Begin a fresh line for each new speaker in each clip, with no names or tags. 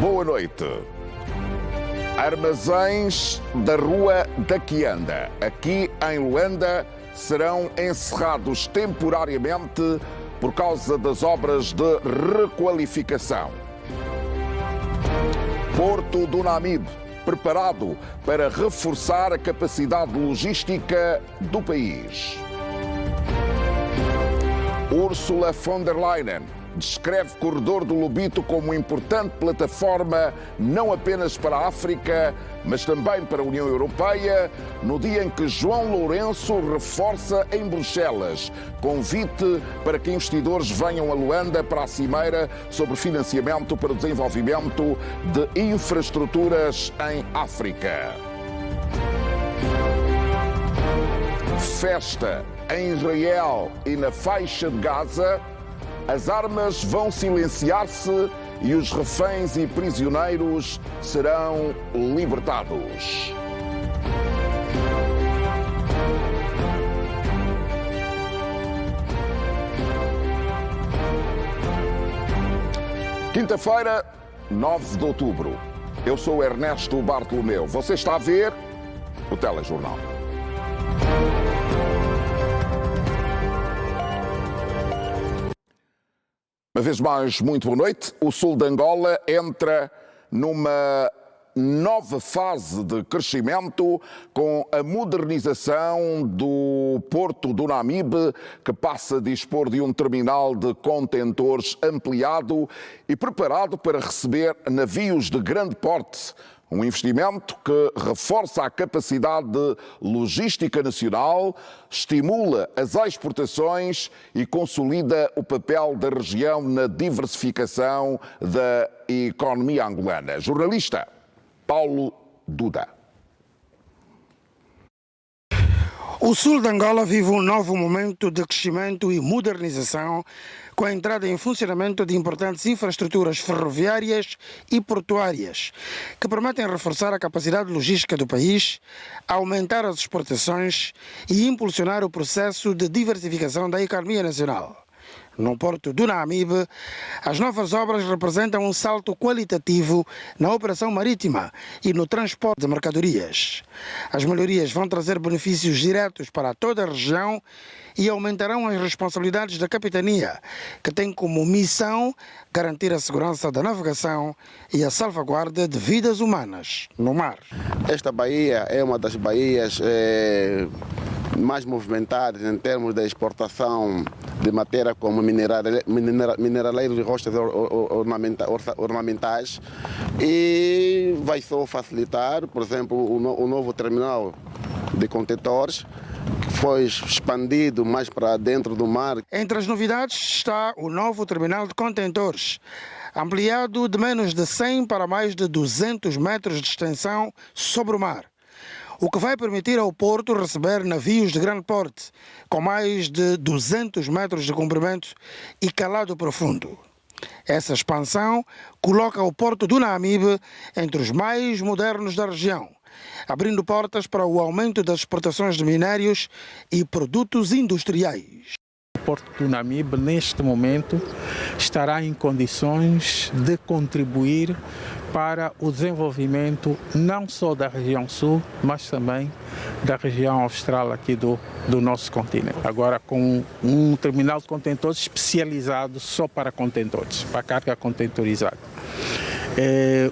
Boa noite. Armazéns da Rua da Quianda, aqui em Luanda, serão encerrados temporariamente por causa das obras de requalificação. Porto do Namibe, preparado para reforçar a capacidade logística do país. Ursula von der Leyen descreve o Corredor do Lobito como importante plataforma não apenas para a África, mas também para a União Europeia, no dia em que João Lourenço reforça em Bruxelas convite para que investidores venham a Luanda para a Cimeira sobre financiamento para o desenvolvimento de infraestruturas em África. Festa em Israel e na faixa de Gaza. As armas vão silenciar-se e os reféns e prisioneiros serão libertados. Quinta-feira, 9 de outubro. Eu sou Ernesto Bartolomeu. Você está a ver o Telejornal. Uma vez mais, muito boa noite. O sul de Angola entra numa nova fase de crescimento com a modernização do Porto do Namibe, que passa a dispor de um terminal de contentores ampliado e preparado para receber navios de grande porte. Um investimento que reforça a capacidade logística nacional, estimula as exportações e consolida o papel da região na diversificação da economia angolana. Jornalista Paulo Duda.
O sul de Angola vive um novo momento de crescimento e modernização com a entrada em funcionamento de importantes infraestruturas ferroviárias e portuárias que permitem reforçar a capacidade logística do país, aumentar as exportações e impulsionar o processo de diversificação da economia nacional. No Porto do Namibe, as novas obras representam um salto qualitativo na operação marítima e no transporte de mercadorias. As melhorias vão trazer benefícios diretos para toda a região e aumentarão as responsabilidades da capitania, que tem como missão garantir a segurança da navegação e a salvaguarda de vidas humanas no mar.
Esta baía é uma das baías mais movimentadas em termos de exportação de matéria como minerais e rochas ornamentais, e vai só facilitar, por exemplo, o novo terminal de contentores, que foi expandido mais para dentro do mar.
Entre as novidades está o novo terminal de contentores, ampliado de menos de 100 para mais de 200 metros de extensão sobre o mar, o que vai permitir ao Porto receber navios de grande porte, com mais de 200 metros de comprimento e calado profundo. Essa expansão coloca o Porto do Namibe entre os mais modernos da região, abrindo portas para o aumento das exportações de minérios e produtos industriais.
O Porto do Namibe, neste momento, estará em condições de contribuir para o desenvolvimento não só da região sul, mas também da região austral aqui do nosso continente. Agora com um terminal de contentores especializado só para contentores, para carga contentorizada.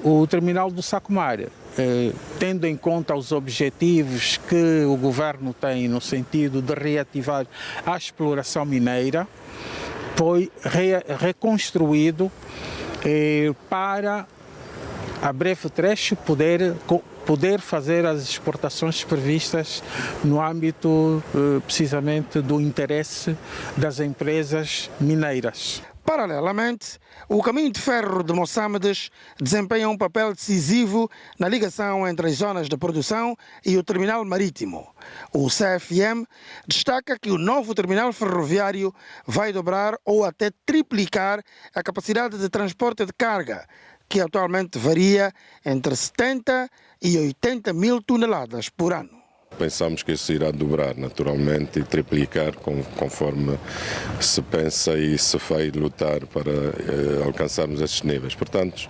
O terminal do Sacomar, tendo em conta os objetivos que o governo tem no sentido de reativar a exploração mineira, foi reconstruído para a breve trecho poder fazer as exportações previstas no âmbito precisamente do interesse das empresas mineiras.
Paralelamente, o caminho de ferro de Moçambique desempenha um papel decisivo na ligação entre as zonas de produção e o terminal marítimo. O CFM destaca que o novo terminal ferroviário vai dobrar ou até triplicar a capacidade de transporte de carga, que atualmente varia entre 70 e 80 mil toneladas por ano.
pensamos que isso irá dobrar naturalmente e triplicar conforme se pensa e se vai lutar para alcançarmos esses níveis. Portanto,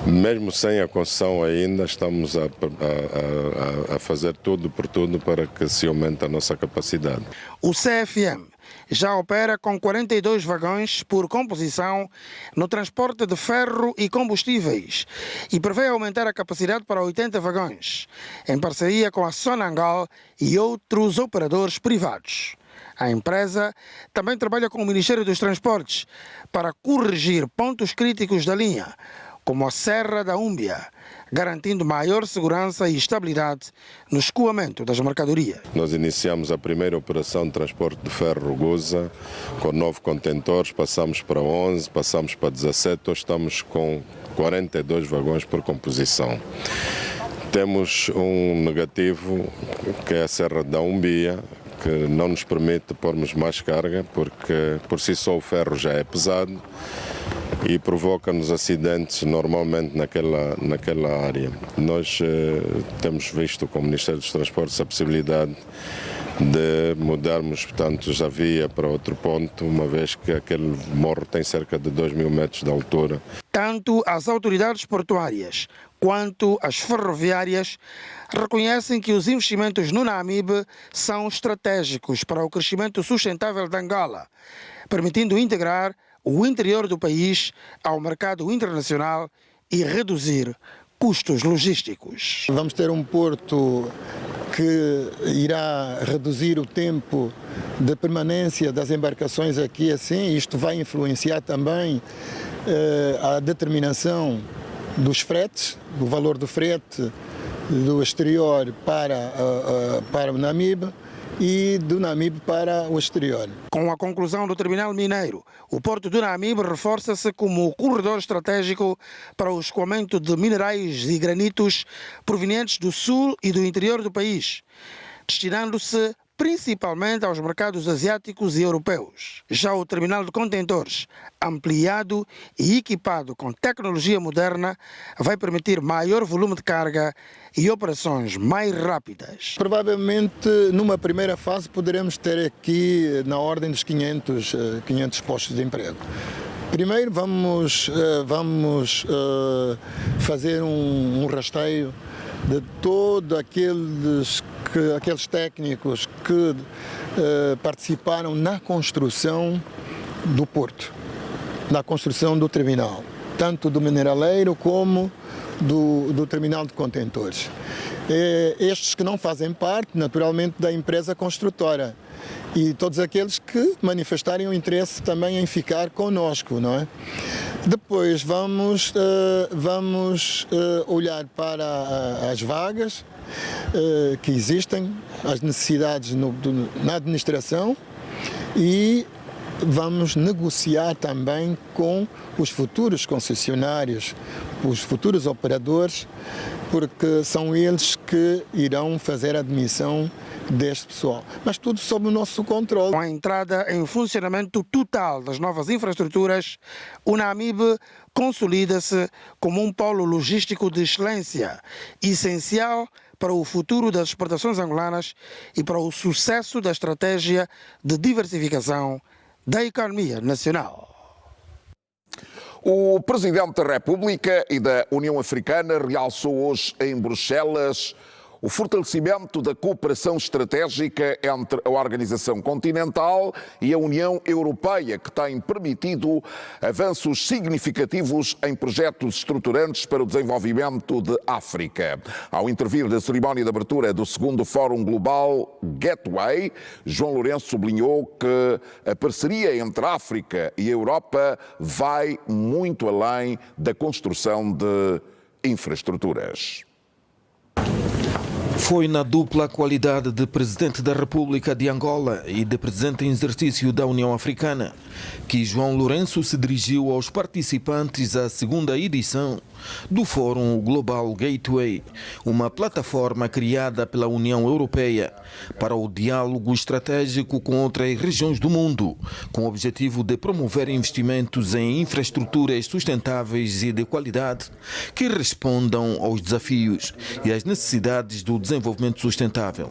mesmo sem a concessão ainda, estamos a fazer tudo por tudo para que se aumente a nossa capacidade.
O CFM já opera com 42 vagões por composição no transporte de ferro e combustíveis e prevê aumentar a capacidade para 80 vagões, em parceria com a Sonangol e outros operadores privados. A empresa também trabalha com o Ministério dos Transportes para corrigir pontos críticos da linha, como a Serra da Úmbia, garantindo maior segurança e estabilidade no escoamento das mercadorias.
Nós iniciamos a primeira operação de transporte de ferro rugosa com 9 contentores, passamos para 11, passamos para 17, hoje estamos com 42 vagões por composição. Temos um negativo, que é a Serra da Úmbia, que não nos permite pormos mais carga, porque por si só o ferro já é pesado e provoca-nos acidentes normalmente naquela área. Nós temos visto com o Ministério dos Transportes a possibilidade de mudarmos, portanto, a via para outro ponto, uma vez que aquele morro tem cerca de 2.000 metros de altura.
Tanto as autoridades portuárias quanto as ferroviárias reconhecem que os investimentos no Namibe são estratégicos para o crescimento sustentável de Angola, permitindo integrar o interior do país ao mercado internacional e reduzir custos logísticos.
Vamos ter um porto que irá reduzir o tempo de permanência das embarcações aqui assim. Isto vai influenciar também a determinação dos fretes, do valor do frete do exterior para o Namibe e do Namibe para o exterior.
Com a conclusão do terminal mineiro, o porto do Namibe reforça-se como o corredor estratégico para o escoamento de minerais e granitos provenientes do sul e do interior do país, destinando-se principalmente aos mercados asiáticos e europeus. Já o terminal de contentores, ampliado e equipado com tecnologia moderna, vai permitir maior volume de carga e operações mais rápidas.
Provavelmente, numa primeira fase, poderemos ter aqui na ordem dos 500 postos de emprego. Primeiro vamos fazer um rasteio de todos aqueles técnicos que participaram na construção do porto, na construção do terminal, tanto do mineraleiro como do terminal de contentores. Estes que não fazem parte, naturalmente, da empresa construtora e todos aqueles que manifestarem o interesse também em ficar conosco, não é? Depois vamos olhar para as vagas que existem, as necessidades na administração e vamos negociar também com os futuros concessionários, os futuros operadores, porque são eles que irão fazer a admissão deste pessoal. Mas tudo sob o nosso controle.
Com a entrada em funcionamento total das novas infraestruturas, o Namibe consolida-se como um polo logístico de excelência, essencial para o futuro das exportações angolanas e para o sucesso da estratégia de diversificação da economia nacional.
O Presidente da República e da União Africana realçou hoje em Bruxelas o fortalecimento da cooperação estratégica entre a Organização Continental e a União Europeia, que tem permitido avanços significativos em projetos estruturantes para o desenvolvimento de África. Ao intervir na cerimónia de abertura do segundo Fórum Global Gateway, João Lourenço sublinhou que a parceria entre a África e a Europa vai muito além da construção de infraestruturas.
Foi na dupla qualidade de Presidente da República de Angola e de Presidente em exercício da União Africana que João Lourenço se dirigiu aos participantes à segunda edição do Fórum Global Gateway, uma plataforma criada pela União Europeia para o diálogo estratégico com outras regiões do mundo, com o objetivo de promover investimentos em infraestruturas sustentáveis e de qualidade que respondam aos desafios e às necessidades do desenvolvimento sustentável.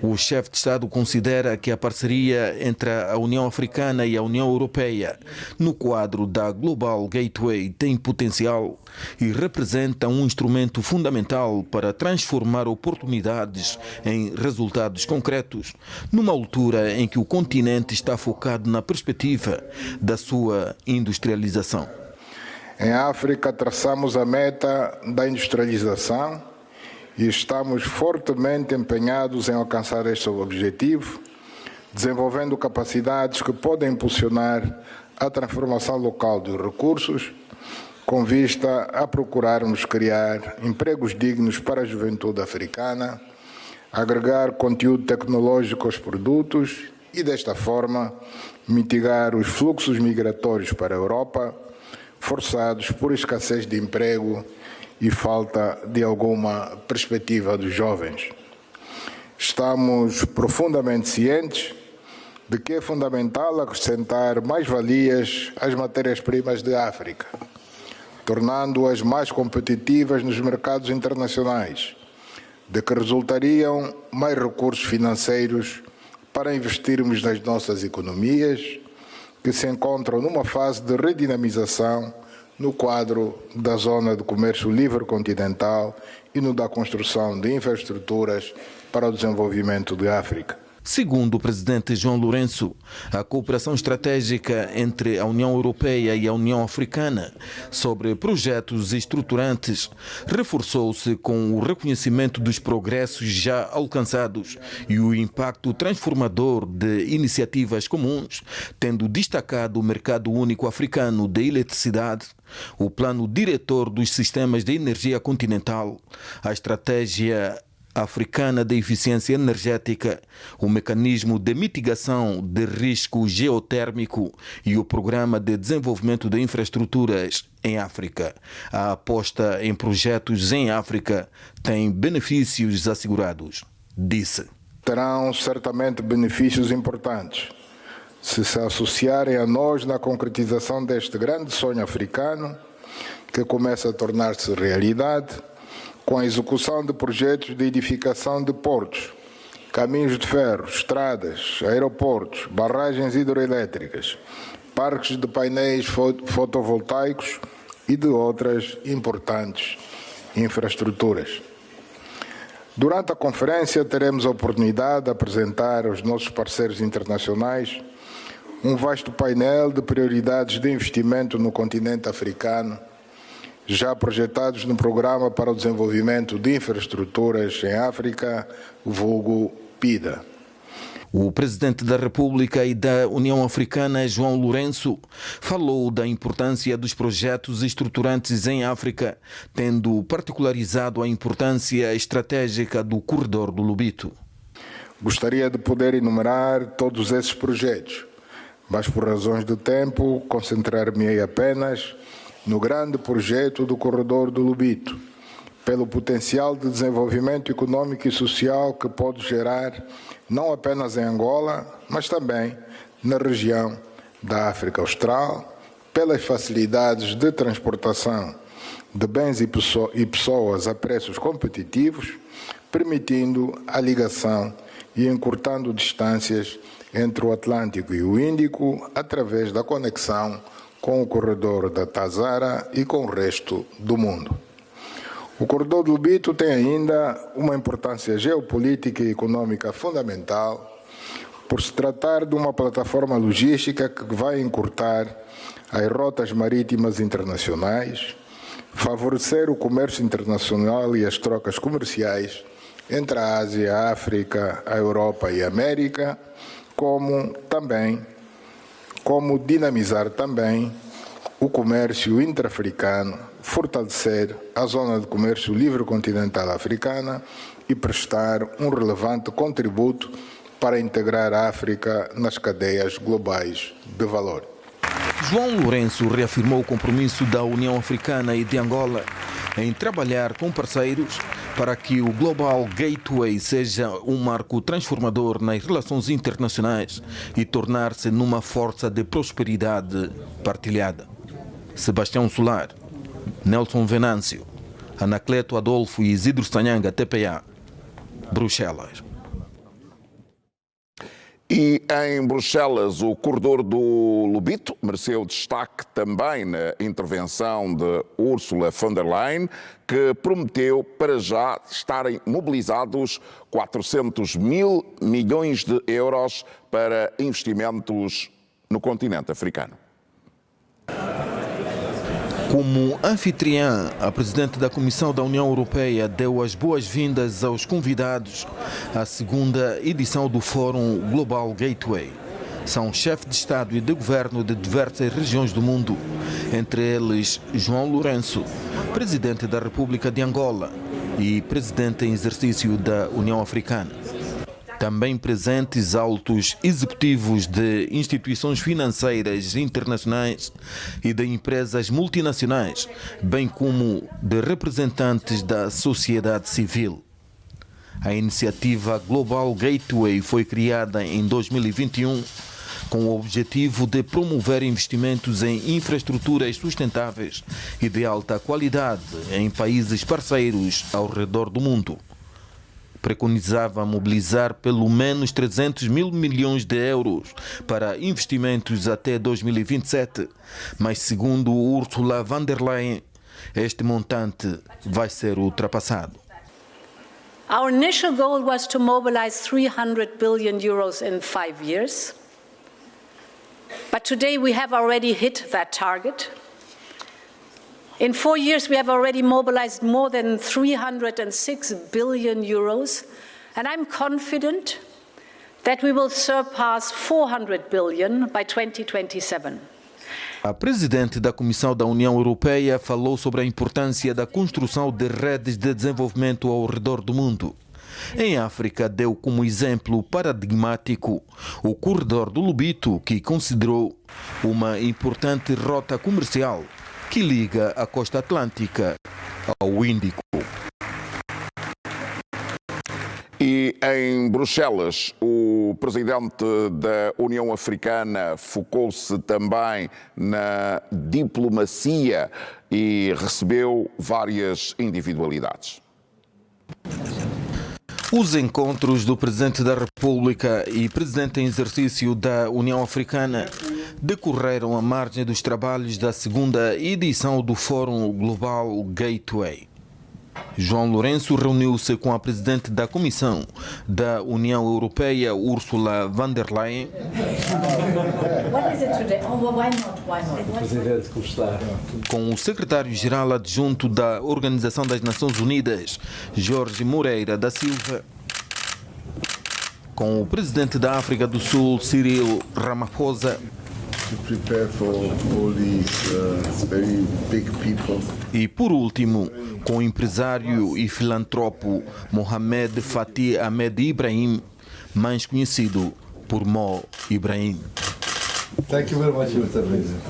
O chefe de Estado considera que a parceria entre a União Africana e a União Europeia no quadro da Global Gateway tem potencial e representa um instrumento fundamental para transformar oportunidades em resultados concretos, numa altura em que o continente está focado na perspectiva da sua industrialização.
Em África, traçamos a meta da industrialização e estamos fortemente empenhados em alcançar este objetivo, desenvolvendo capacidades que podem impulsionar a transformação local dos recursos, com vista a procurarmos criar empregos dignos para a juventude africana, agregar conteúdo tecnológico aos produtos e, desta forma, mitigar os fluxos migratórios para a Europa, forçados por escassez de emprego e falta de alguma perspectiva dos jovens. Estamos profundamente cientes de que é fundamental acrescentar mais-valias às matérias-primas de África, tornando-as mais competitivas nos mercados internacionais, de que resultariam mais recursos financeiros para investirmos nas nossas economias, que se encontram numa fase de redinamização no quadro da Zona de Comércio Livre Continental e no da construção de infraestruturas para o desenvolvimento de África.
Segundo o presidente João Lourenço, a cooperação estratégica entre a União Europeia e a União Africana sobre projetos estruturantes reforçou-se com o reconhecimento dos progressos já alcançados e o impacto transformador de iniciativas comuns, tendo destacado o Mercado Único Africano de Eletricidade, o Plano Diretor dos Sistemas de Energia Continental, a Estratégia Africana de Eficiência Energética, o Mecanismo de Mitigação de Risco Geotérmico e o Programa de Desenvolvimento de Infraestruturas em África. A aposta em projetos em África tem benefícios assegurados, disse.
Terão certamente benefícios importantes se associarem a nós na concretização deste grande sonho africano que começa a tornar-se realidade, com a execução de projetos de edificação de portos, caminhos de ferro, estradas, aeroportos, barragens hidroelétricas, parques de painéis fotovoltaicos e de outras importantes infraestruturas. Durante a conferência, teremos a oportunidade de apresentar aos nossos parceiros internacionais um vasto painel de prioridades de investimento no continente africano, já projetados no Programa para o Desenvolvimento de Infraestruturas em África, vulgo PIDA.
O presidente da República e da União Africana, João Lourenço, falou da importância dos projetos estruturantes em África, tendo particularizado a importância estratégica do Corredor do Lobito.
Gostaria de poder enumerar todos esses projetos, mas por razões de tempo concentrar-me-ei apenas no grande projeto do Corredor do Lobito, pelo potencial de desenvolvimento econômico e social que pode gerar não apenas em Angola, mas também na região da África Austral, pelas facilidades de transportação de bens e pessoas a preços competitivos, permitindo a ligação e encurtando distâncias entre o Atlântico e o Índico através da conexão com o corredor da Tazara e com o resto do mundo. O corredor do Lobito tem ainda uma importância geopolítica e econômica fundamental, por se tratar de uma plataforma logística que vai encurtar as rotas marítimas internacionais, favorecer o comércio internacional e as trocas comerciais entre a Ásia, a África, a Europa e a América, como dinamizar também o comércio intra-africano, fortalecer a Zona de Comércio Livre Continental Africana e prestar um relevante contributo para integrar a África nas cadeias globais de valor.
João Lourenço reafirmou o compromisso da União Africana e de Angola em trabalhar com parceiros para que o Global Gateway seja um marco transformador nas relações internacionais e tornar-se numa força de prosperidade partilhada. Sebastião Solar, Nelson Venâncio, Anacleto Adolfo e Isidro Sanhanga, TPA, Bruxelas.
E em Bruxelas, o corredor do Lobito mereceu destaque também na intervenção de Ursula von der Leyen, que prometeu para já estarem mobilizados 400 mil milhões de euros para investimentos no continente africano.
Como anfitriã, a Presidente da Comissão da União Europeia deu as boas-vindas aos convidados à segunda edição do Fórum Global Gateway. São chefes de Estado e de Governo de diversas regiões do mundo, entre eles João Lourenço, Presidente da República de Angola e Presidente em exercício da União Africana. Também presentes altos executivos de instituições financeiras internacionais e de empresas multinacionais, bem como de representantes da sociedade civil. A iniciativa Global Gateway foi criada em 2021 com o objetivo de promover investimentos em infraestruturas sustentáveis e de alta qualidade em países parceiros ao redor do mundo. Preconizava mobilizar pelo menos 300 mil milhões de euros para investimentos até 2027, mas segundo Ursula von der Leyen, este montante vai ser ultrapassado.
Our initial goal was to mobilize 300 billion euros in 5 years, but today we have already hit that target. In 4 years, we have already mobilized more than 306 billion euros, and I'm confident that we will surpass 400 billion by 2027.
A Presidente da Comissão da União Europeia falou sobre a importância da construção de redes de desenvolvimento ao redor do mundo. Em África, deu como exemplo paradigmático o corredor do Lobito, que considerou uma importante rota comercial que liga a costa atlântica ao Índico.
E em Bruxelas, o presidente da União Africana focou-se também na diplomacia e recebeu várias individualidades.
Os encontros do Presidente da República e Presidente em exercício da União Africana decorreram à margem dos trabalhos da segunda edição do Fórum Global Gateway. João Lourenço reuniu-se com a Presidente da Comissão da União Europeia, Ursula von der Leyen. Com o secretário-geral adjunto da Organização das Nações Unidas, Jorge Moreira da Silva. Com o Presidente da África do Sul, Cyril Ramaphosa. E por último, com o empresário e filantropo Mohamed Fatih Ahmed Ibrahim, mais conhecido por Mo Ibrahim.
Thank you very much, Mr. President.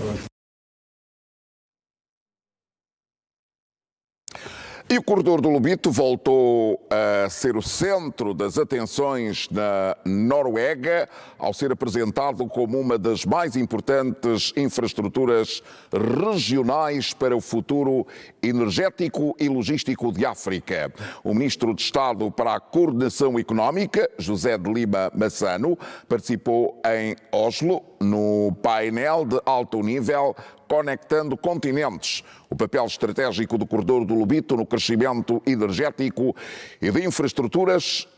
E o corredor do Lobito voltou a ser o centro das atenções na Noruega, ao ser apresentado como uma das mais importantes infraestruturas regionais para o futuro energético e logístico de África. O ministro de Estado para a Coordenação Económica, José de Lima Massano, participou em Oslo no painel de alto nível Conectando Continentes, o papel estratégico do corredor do Lobito no crescimento energético e de infraestruturas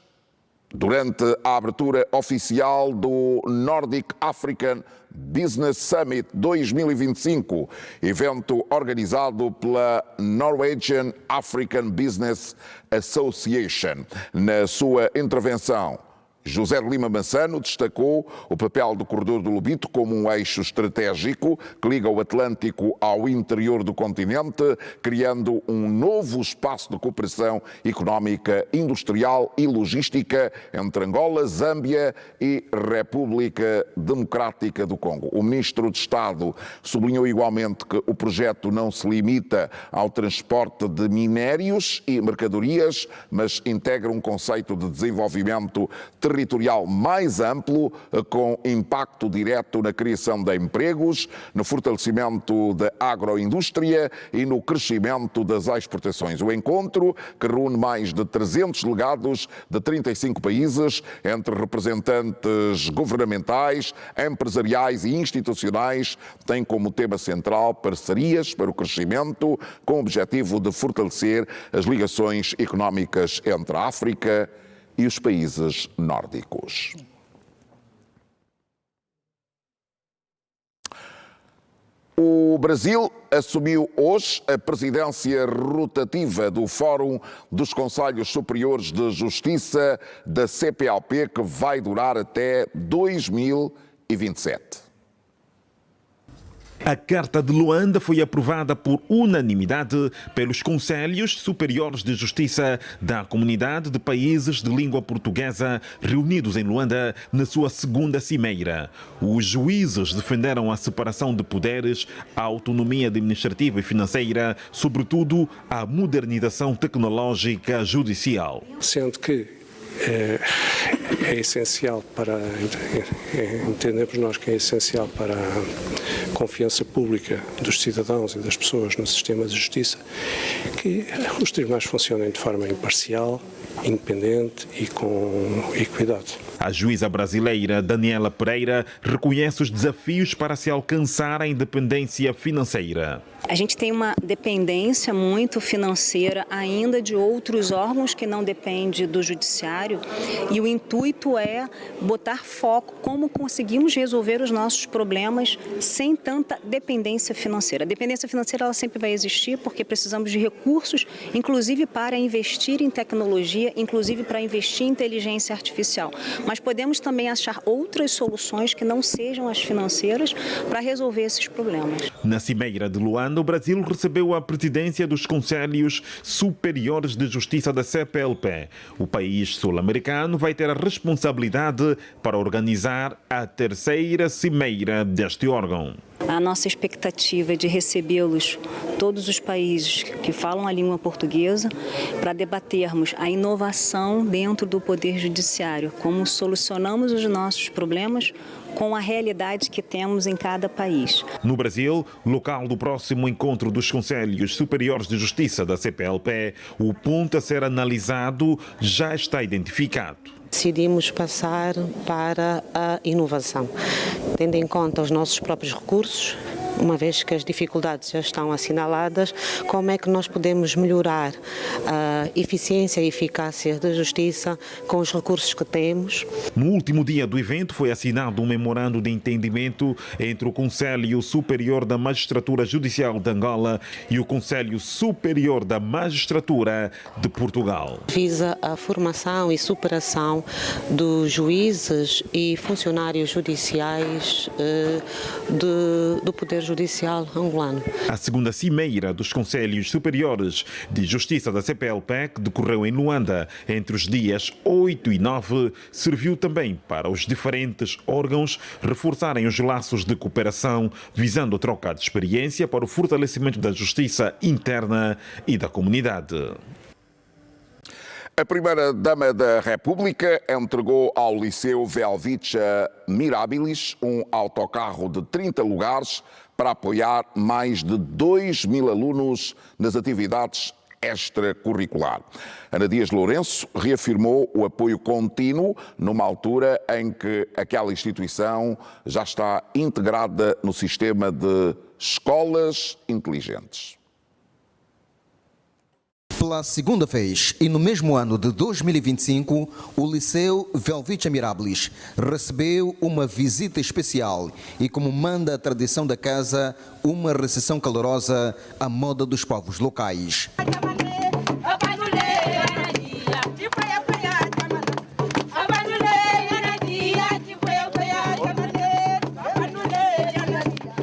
durante a abertura oficial do Nordic African Business Summit 2025, evento organizado pela Norwegian African Business Association. Na sua intervenção, José de Lima Massano destacou o papel do corredor do Lobito como um eixo estratégico que liga o Atlântico ao interior do continente, criando um novo espaço de cooperação económica, industrial e logística entre Angola, Zâmbia e República Democrática do Congo. O ministro de Estado sublinhou igualmente que o projeto não se limita ao transporte de minérios e mercadorias, mas integra um conceito de desenvolvimento territorial territorial mais amplo, com impacto direto na criação de empregos, no fortalecimento da agroindústria e no crescimento das exportações. O encontro, que reúne mais de 300 delegados de 35 países, entre representantes governamentais, empresariais e institucionais, tem como tema central parcerias para o crescimento, com o objetivo de fortalecer as ligações económicas entre a África e os países nórdicos. O Brasil assumiu hoje a presidência rotativa do Fórum dos Conselhos Superiores de Justiça da CPLP, que vai durar até 2027.
A Carta de Luanda foi aprovada por unanimidade pelos Conselhos Superiores de Justiça da Comunidade de Países de Língua Portuguesa reunidos em Luanda na sua segunda cimeira. Os juízes defenderam a separação de poderes, a autonomia administrativa e financeira, sobretudo a modernização tecnológica judicial.
Sendo que é essencial para, entendemos nós que é essencial para a confiança pública dos cidadãos e das pessoas no sistema de justiça, que os tribunais funcionem de forma imparcial, independente e com equidade.
A juíza brasileira Daniela Pereira reconhece os desafios para se alcançar a independência financeira.
A gente tem uma dependência muito financeira ainda de outros órgãos que não dependem do judiciário, e o intuito é botar foco como conseguimos resolver os nossos problemas sem tanta dependência financeira. A dependência financeira ela sempre vai existir porque precisamos de recursos, inclusive para investir em tecnologia, inclusive para investir em inteligência artificial. Mas podemos também achar outras soluções que não sejam as financeiras para resolver esses problemas.
Na Cimeira de Luanda, o Brasil recebeu a presidência dos Conselhos Superiores de Justiça da CPLP. O país sul-americano vai ter a responsabilidade para organizar a terceira cimeira deste órgão.
A nossa expectativa é de recebê-los, todos os países que falam a língua portuguesa, para debatermos a inovação dentro do Poder Judiciário, como solucionamos os nossos problemas com a realidade que temos em cada país.
No Brasil, local do próximo encontro dos Conselhos Superiores de Justiça da CPLP, o ponto a ser analisado já está identificado.
Decidimos passar para a inovação, tendo em conta os nossos próprios recursos, uma vez que as dificuldades já estão assinaladas, como é que nós podemos melhorar a eficiência e eficácia da justiça com os recursos que temos.
No último dia do evento foi assinado um memorando de entendimento entre o Conselho Superior da Magistratura Judicial de Angola e o Conselho Superior da Magistratura de Portugal.
Visa a formação e superação dos juízes e funcionários judiciais do Poder Judicial angolano.
A segunda cimeira dos Conselhos Superiores de Justiça da CPLP, que decorreu em Luanda entre os dias 8 e 9, serviu também para os diferentes órgãos reforçarem os laços de cooperação, visando a troca de experiência para o fortalecimento da justiça interna e da comunidade.
A Primeira-Dama da República entregou ao Liceu Velvicha Mirabilis um autocarro de 30 lugares para apoiar mais de 2.000 alunos nas atividades extracurricular. Ana Dias Lourenço reafirmou o apoio contínuo numa altura em que aquela instituição já está integrada no sistema de escolas inteligentes.
Pela segunda vez e no mesmo ano de 2025, o Liceu Velvicha Mirabilis recebeu uma visita especial e, como manda a tradição da casa, uma recepção calorosa à moda dos povos locais.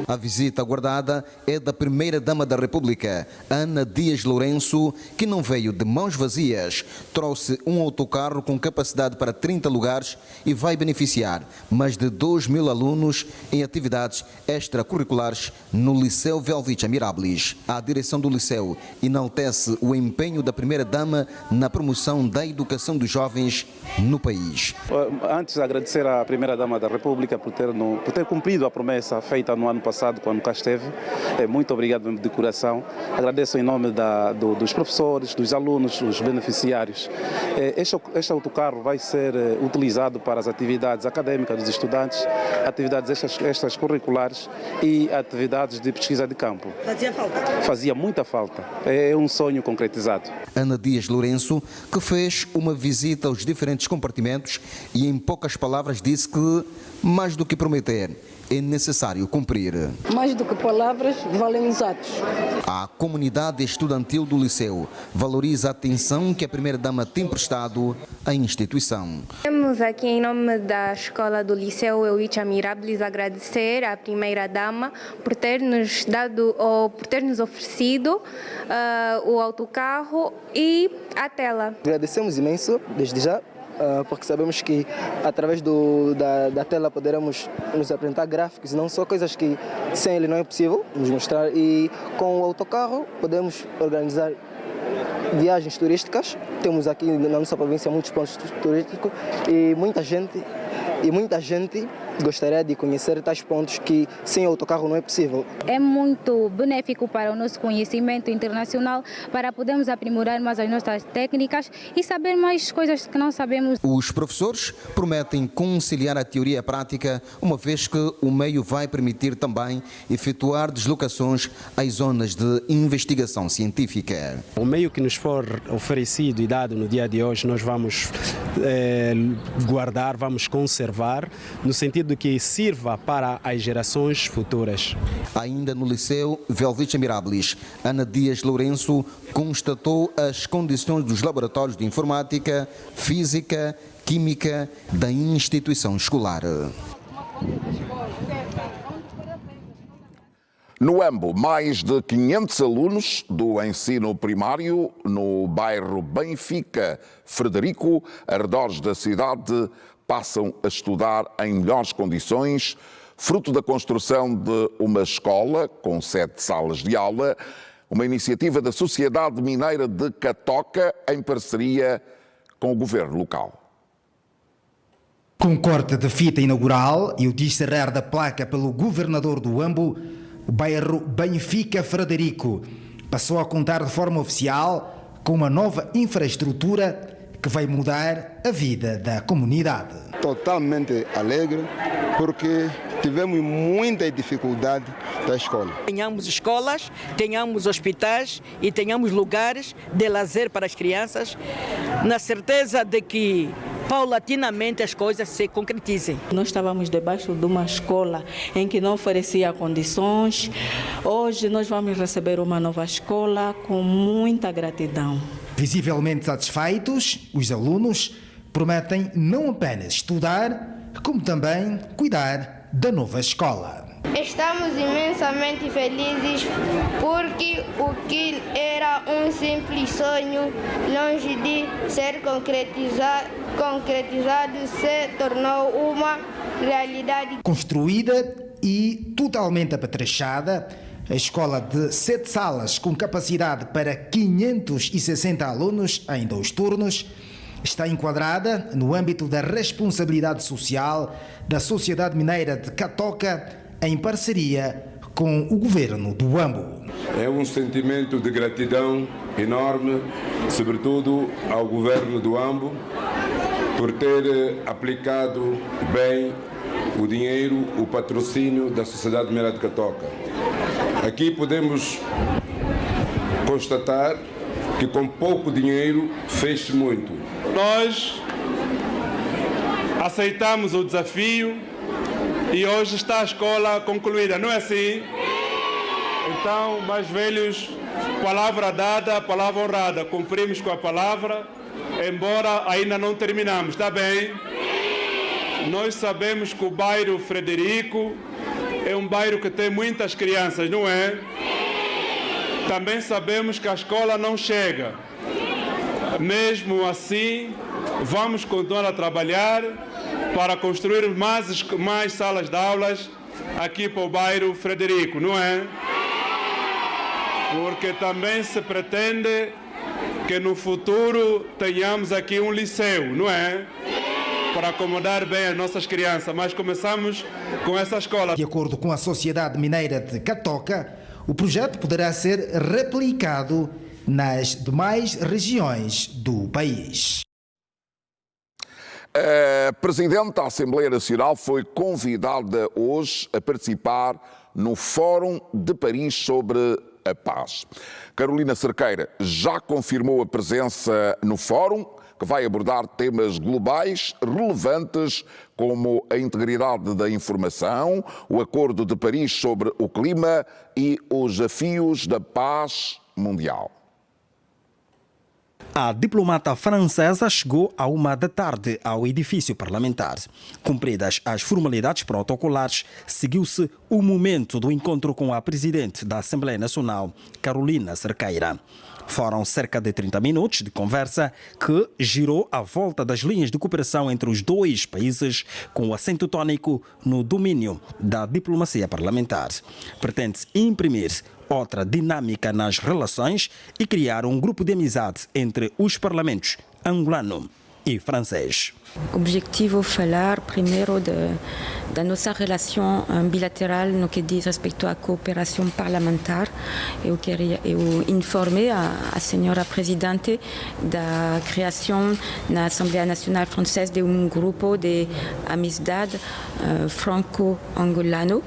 A visita aguardada é da Primeira-Dama da República, Ana Dias Lourenço, que não veio de mãos vazias. Trouxe um autocarro com capacidade para 30 lugares e vai beneficiar mais de 2.000 alunos em atividades extracurriculares no Liceu Velvicha Mirabilis. A direção do Liceu enaltece o empenho da Primeira-Dama na promoção da educação dos jovens no país.
Antes, agradecer à Primeira-Dama da República por ter cumprido a promessa feita no ano passado, quando cá esteve. Muito obrigado de coração. Agradeço em nome dos professores, dos alunos, dos beneficiários. Este autocarro vai ser utilizado para as atividades acadêmicas dos estudantes, atividades extracurriculares e atividades de pesquisa de campo.
Fazia falta?
Fazia muita falta. É um sonho concretizado.
Ana Dias Lourenço, que fez uma visita aos diferentes compartimentos e em poucas palavras disse que, mais do que prometer, é necessário cumprir.
Mais do que palavras, valem os atos.
A comunidade estudantil do Liceu valoriza a atenção que a Primeira-Dama tem prestado à instituição.
Temos aqui, em nome da Escola do Liceu Velvicha Mirabilis, agradecer à Primeira-Dama por ter nos oferecido o autocarro e a tela.
Agradecemos imenso, desde já, porque sabemos que através da tela poderemos nos apresentar gráficos, não só coisas que sem ele não é possível nos mostrar, e com o autocarro podemos organizar viagens turísticas. Temos aqui na nossa província muitos pontos turísticos e muita gente gostaria de conhecer tais pontos que sem autocarro não é possível.
É muito benéfico para o nosso conhecimento internacional, para podermos aprimorar mais as nossas técnicas e saber mais coisas que não sabemos.
Os professores prometem conciliar a teoria e a prática, uma vez que o meio vai permitir também efetuar deslocações às zonas de investigação científica.
O meio que nos for oferecido e dado no dia de hoje, nós vamos guardar, vamos conservar, no sentido de que sirva para as gerações futuras.
Ainda no Liceu Velvicha Mirabilis, Ana Dias Lourenço constatou as condições dos laboratórios de informática, física, química da instituição escolar.
No Ambo, mais de 500 alunos do ensino primário no bairro Benfica Frederico, arredores da cidade, passam a estudar em melhores condições, fruto da construção de uma escola com 7 salas de aula, uma iniciativa da Sociedade Mineira de Catoca em parceria com o governo local.
Com corte de fita inaugural e o descerrar da placa pelo governador do Ambo, o bairro Benfica Frederico passou a contar de forma oficial com uma nova infraestrutura que vai mudar a vida da comunidade.
Totalmente alegre, porque tivemos muita dificuldade da escola.
Tenhamos escolas, tenhamos hospitais e tenhamos lugares de lazer para as crianças, na certeza de que paulatinamente as coisas se concretizem.
Nós estávamos debaixo de uma escola em que não oferecia condições. Hoje nós vamos receber uma nova escola com muita gratidão.
Visivelmente satisfeitos, os alunos prometem não apenas estudar, como também cuidar da nova escola.
Estamos imensamente felizes porque o que era um simples sonho, longe de ser concretizado, se tornou uma realidade.
Construída e totalmente apetrechada, a escola de 7 salas com capacidade para 560 alunos em 2 turnos está enquadrada no âmbito da responsabilidade social da Sociedade Mineira de Catoca em parceria com o governo do Ambo.
É um sentimento de gratidão enorme, sobretudo ao governo do Ambo, por ter aplicado bem o dinheiro, o patrocínio da Sociedade Mineira de Catoca. Aqui podemos constatar que com pouco dinheiro fez-se muito.
Nós aceitamos o desafio e hoje está a escola concluída, não é assim? Então, mais velhos, palavra dada, palavra honrada. Cumprimos com a palavra, embora ainda não terminamos, está bem? Nós sabemos que o bairro Frederico é um bairro que tem muitas crianças, não é? Também sabemos que a escola não chega. Mesmo assim, vamos continuar a trabalhar para construir mais salas de aulas aqui para o bairro Frederico, não é? Porque também se pretende que no futuro tenhamos aqui um liceu, não é? Para acomodar bem as nossas crianças, mas começamos com essa escola.
De acordo com a Sociedade Mineira de Catoca, o projeto poderá ser replicado nas demais regiões do país.
A Presidente da Assembleia Nacional foi convidada hoje a participar no Fórum de Paris sobre a Paz. Carolina Cerqueira já confirmou a presença no Fórum, que vai abordar temas globais relevantes como a integridade da informação, o Acordo de Paris sobre o clima e os desafios da paz mundial.
A diplomata francesa chegou à 1 da tarde ao edifício parlamentar. Cumpridas as formalidades protocolares, seguiu-se o momento do encontro com a presidente da Assembleia Nacional, Carolina Cerqueira. Foram cerca de 30 minutos de conversa que girou à volta das linhas de cooperação entre os dois países, com o acento tónico no domínio da diplomacia parlamentar. Pretende-se imprimir outra dinâmica nas relações e criar um grupo de amizade entre os parlamentos angolano e francês.
Objetivo falar primeiro da nossa relação bilateral no que diz respeito à cooperação parlamentar. Eu informei a senhora presidente da criação na Assembleia Nacional Francesa de um grupo de amizade franco-angolano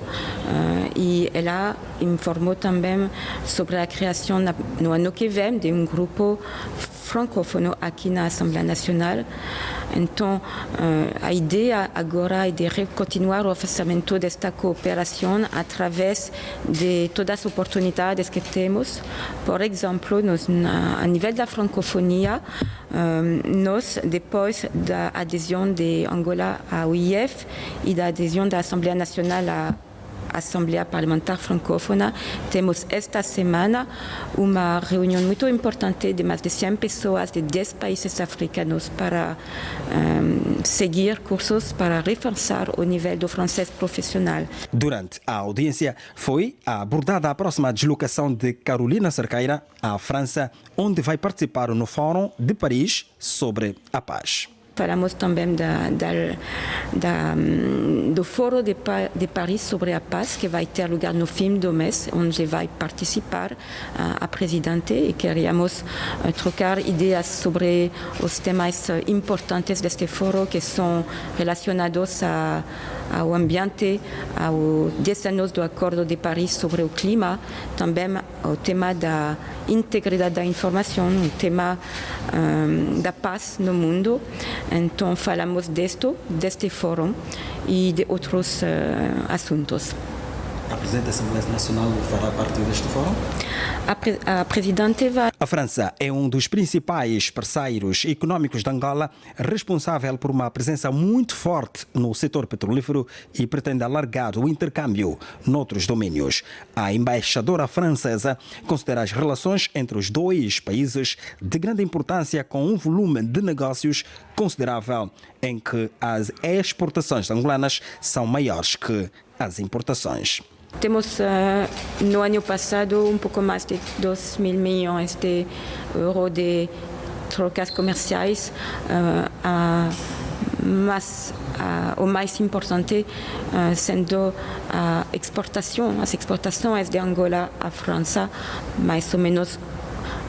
e ela informou também sobre a criação no ano que vem de um grupo francófono aqui na Assembleia Nacional. Então, a ideia agora é de continuar o oferecimento desta cooperação através de todas as oportunidades que temos. Por exemplo, a nível da francofonia, nós, depois da adesão de Angola ao IEF e da adesão da Assembleia Nacional à Assembleia Parlamentar Francófona, temos esta semana uma reunião muito importante de mais de 100 pessoas de 10 países africanos para seguir cursos para reforçar o nível do francês profissional.
Durante a audiência foi abordada a próxima deslocação de Carolina Cerqueira à França, onde vai participar no Fórum de Paris sobre a Paz.
Falamos também do Fórum de Paris sobre a Paz, que vai ter lugar no fim do mês, onde vai participar a presidente, e queríamos trocar ideias sobre os temas importantes deste fórum, que são relacionados ao ambiente, aos 10 anos do Acordo de Paris sobre o clima, também o tema da integridade da informação, o tema da paz no mundo. Então falamos deste fórum e de outros assuntos.
A Presidente da Assembleia Nacional fará parte deste fórum?
A Presidente vai...
A França é um dos principais parceiros econômicos de Angola, responsável por uma presença muito forte no setor petrolífero e pretende alargar o intercâmbio noutros domínios. A embaixadora francesa considera as relações entre os dois países de grande importância, com um volume de negócios considerável, em que as exportações angolanas são maiores que as importações.
Temos no ano passado pouco mais de 2 mil milhões de euros de trocas comerciais, mas o mais importante sendo as exportações de Angola à França, mais ou menos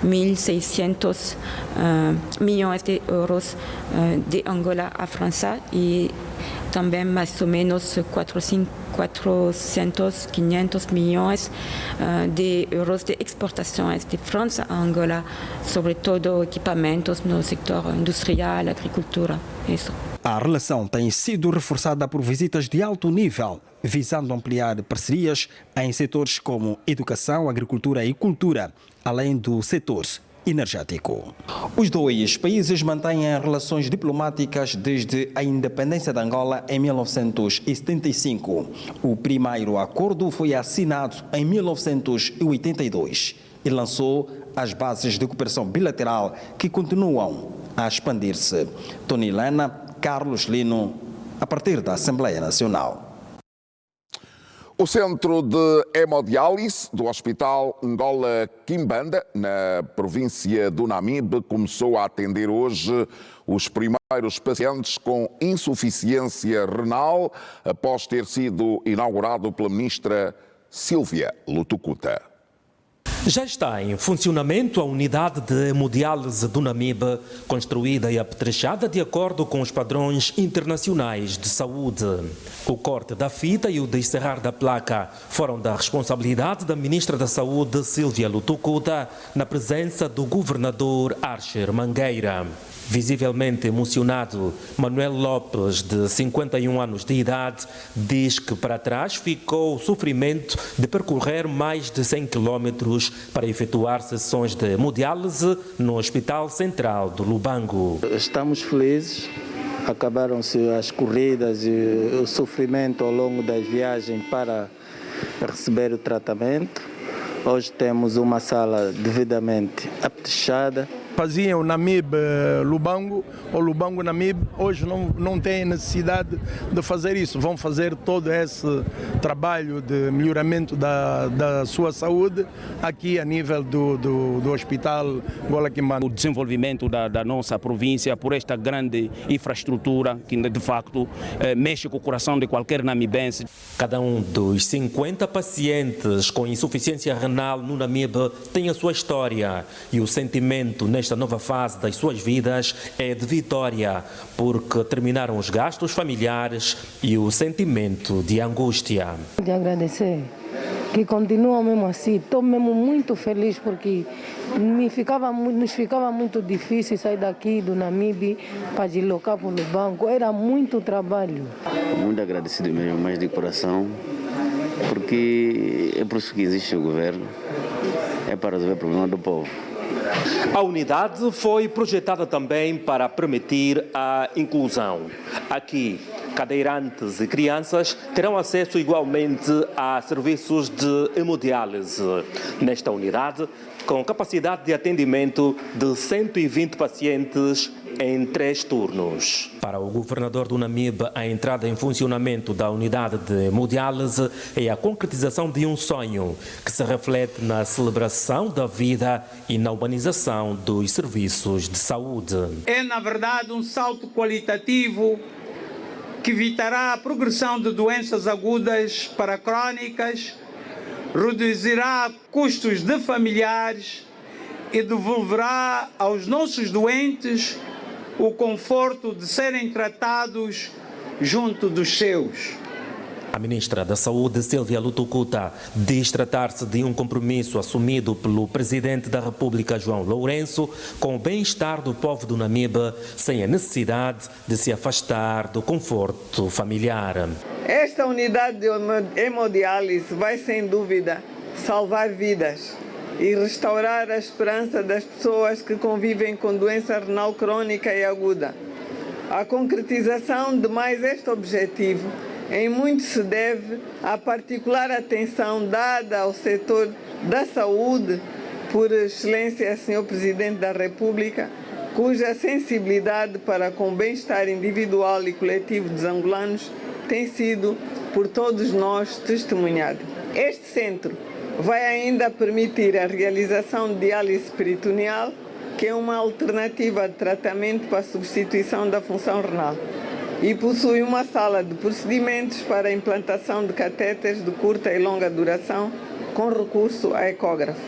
1.600 milhões de euros de Angola à França e também mais ou menos 400, 500 milhões de euros de exportações de França a Angola, sobretudo equipamentos no setor industrial, agricultura. Isso.
A relação tem sido reforçada por visitas de alto nível, visando ampliar parcerias em setores como educação, agricultura e cultura, além do setor energético. Os dois países mantêm relações diplomáticas desde a independência de Angola em 1975. O primeiro acordo foi assinado em 1982 e lançou as bases de cooperação bilateral que continuam a expandir-se. Tony Lena, Carlos Lino, a partir da Assembleia Nacional.
O centro de hemodiálise do Hospital Ngola Kimbanda, na província do Namibe, começou a atender hoje os primeiros pacientes com insuficiência renal após ter sido inaugurado pela ministra Sílvia Lutucuta.
Já está em funcionamento a unidade de hemodiálise do Namibe, construída e apetrechada de acordo com os padrões internacionais de saúde. O corte da fita e o desencerrar da placa foram da responsabilidade da Ministra da Saúde, Sílvia Lutucuta, na presença do governador Archer Mangueira. Visivelmente emocionado, Manuel Lopes, de 51 anos de idade, diz que para trás ficou o sofrimento de percorrer mais de 100 quilómetros para efetuar sessões de hemodiálise no Hospital Central do Lubango.
Estamos felizes, acabaram-se as corridas e o sofrimento ao longo das viagens para receber o tratamento. Hoje temos uma sala devidamente apetrechada.
Faziam Namibe Lubango ou Lubango Namibe, hoje não têm necessidade de fazer isso. Vão fazer todo esse trabalho de melhoramento da sua saúde aqui a nível do Hospital Ngola Kimbanda.
O desenvolvimento da nossa província por esta grande infraestrutura que de facto mexe com o coração de qualquer namibense.
Cada um dos 50 pacientes com insuficiência renal no Namibe tem a sua história e o sentimento nesta nova fase das suas vidas é de vitória, porque terminaram os gastos familiares e o sentimento de angústia.
De agradecer, que continuam mesmo assim, estou mesmo muito feliz porque nos ficava muito difícil sair daqui do Namibe para deslocar para o Lubango, era muito trabalho.
Muito agradecido mesmo, mais de coração, porque é por isso que existe o governo, é para resolver o problema do povo.
A unidade foi projetada também para permitir a inclusão. Aqui, cadeirantes e crianças terão acesso igualmente a serviços de hemodiálise. Nesta unidade, com capacidade de atendimento de 120 pacientes em 3 turnos. Para o governador do Namibe, a entrada em funcionamento da unidade de hemodiálise é a concretização de um sonho que se reflete na celebração da vida e na humanização dos serviços de saúde.
É, na verdade, um salto qualitativo que evitará a progressão de doenças agudas para crónicas, reduzirá custos de familiares e devolverá aos nossos doentes o conforto de serem tratados junto dos seus.
A ministra da Saúde, Sílvia Lutucuta, diz tratar-se de um compromisso assumido pelo Presidente da República, João Lourenço, com o bem-estar do povo do Namibe, sem a necessidade de se afastar do conforto familiar.
Esta unidade de hemodiálise vai, sem dúvida, salvar vidas e restaurar a esperança das pessoas que convivem com doença renal crônica e aguda. A concretização de mais este objetivo em muito se deve à particular atenção dada ao setor da saúde por excelência Sr. Presidente da República, cuja sensibilidade para com o bem-estar individual e coletivo dos angolanos tem sido por todos nós testemunhado. Este centro vai ainda permitir a realização de diálise peritoneal, que é uma alternativa de tratamento para a substituição da função renal, e possui uma sala de procedimentos para a implantação de catéteres de curta e longa duração com recurso a ecógrafo.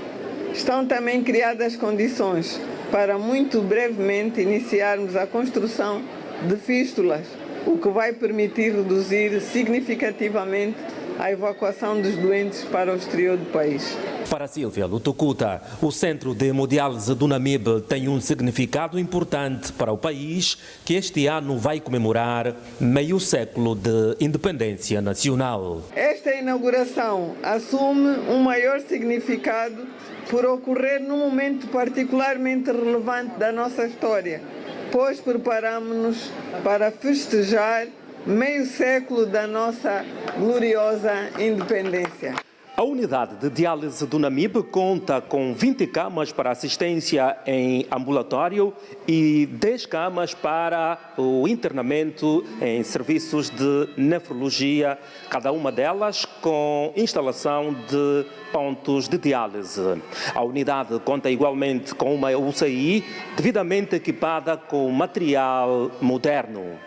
Estão também criadas condições para muito brevemente iniciarmos a construção de fístulas, o que vai permitir reduzir significativamente a evacuação dos doentes para o exterior do país.
Para Sílvia Lutucuta, o Centro de Hemodiálise do Namibe tem um significado importante para o país, que este ano vai comemorar meio século de independência nacional.
Esta inauguração assume um maior significado por ocorrer num momento particularmente relevante da nossa história, pois preparamos-nos para festejar meio século da nossa gloriosa independência.
A unidade de diálise do Namibe conta com 20 camas para assistência em ambulatório e 10 camas para o internamento em serviços de nefrologia, cada uma delas com instalação de pontos de diálise. A unidade conta igualmente com uma UCI devidamente equipada com material moderno.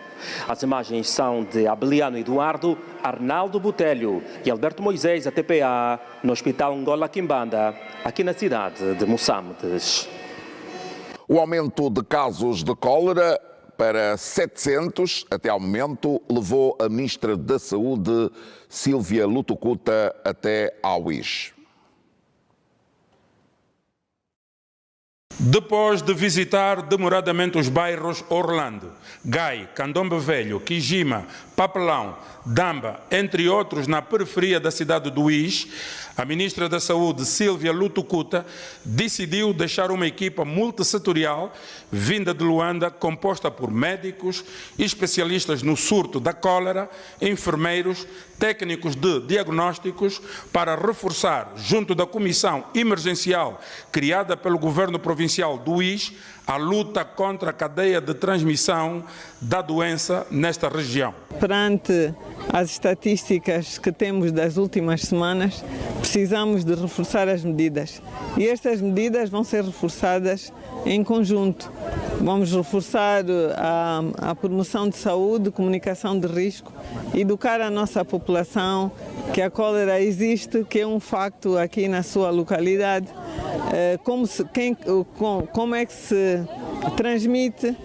As imagens são de Abeliano Eduardo, Arnaldo Botelho e Alberto Moisés, a TPA, no Hospital Ngola Quimbanda, aqui na cidade de Moçambique.
O aumento de casos de cólera para 700 até ao momento levou a Ministra da Saúde, Sílvia Lutucuta, até ao IS.
Depois de visitar demoradamente os bairros Orlando, Gai, Candombe Velho, Quijima, Papelão, Damba, entre outros na periferia da cidade do Uís, a Ministra da Saúde, Sílvia Lutucuta, decidiu deixar uma equipa multissetorial vinda de Luanda, composta por médicos, especialistas no surto da cólera, enfermeiros, técnicos de diagnósticos, para reforçar, junto da comissão emergencial criada pelo governo provincial do Uís, a luta contra a cadeia de transmissão da doença nesta região.
Perante as estatísticas que temos das últimas semanas, precisamos de reforçar as medidas. E estas medidas vão ser reforçadas em conjunto. Vamos reforçar a promoção de saúde, comunicação de risco, educar a nossa população que a cólera existe, que é um facto aqui na sua localidade, como é que se transmite,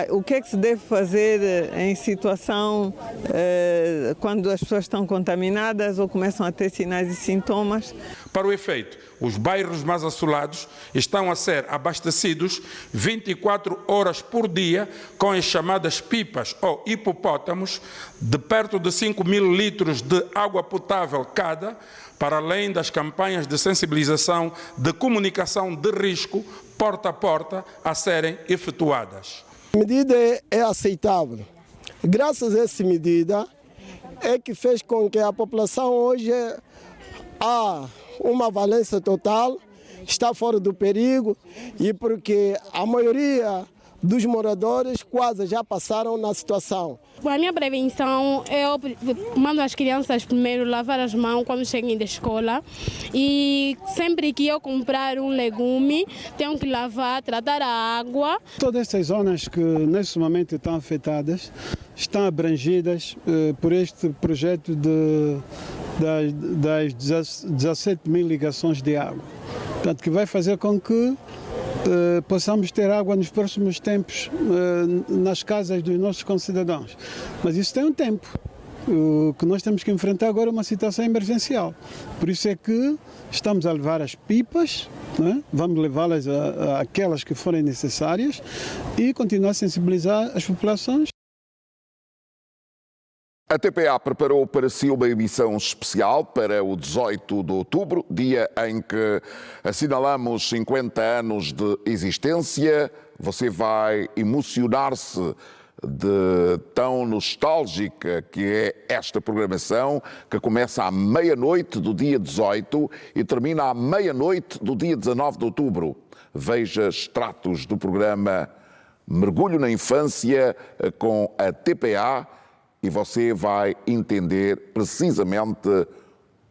o que é que se deve fazer em situação quando as pessoas estão contaminadas ou começam a ter sinais e sintomas.
Para o efeito, os bairros mais assolados estão a ser abastecidos 24 horas por dia com as chamadas pipas ou hipopótamos de perto de 5.000 litros de água potável cada, para além das campanhas de sensibilização de comunicação de risco porta a porta a serem efetuadas.
A medida é aceitável. Graças a essa medida é que fez com que a população hoje há uma valência total, está fora do perigo e porque a maioria dos moradores quase já passaram na situação.
A minha prevenção, eu mando as crianças primeiro lavar as mãos quando cheguem da escola e sempre que eu comprar um legume, tenho que lavar, tratar a água.
Todas essas zonas que nesse momento estão afetadas estão abrangidas por este projeto das 17 mil ligações de água. Portanto, que vai fazer com que possamos ter água nos próximos tempos nas casas dos nossos concidadãos. Mas isso tem um tempo. O que nós temos que enfrentar agora é uma situação emergencial. Por isso é que estamos a levar as pipas, né? Vamos levá-las àquelas que forem necessárias e continuar a sensibilizar as populações.
A TPA preparou para si uma emissão especial para o 18 de outubro, dia em que assinalamos 50 anos de existência. Você vai emocionar-se de tão nostálgica que é esta programação, que começa à meia-noite do dia 18 e termina à meia-noite do dia 19 de outubro. Veja extratos do programa Mergulho na Infância com a TPA e você vai entender precisamente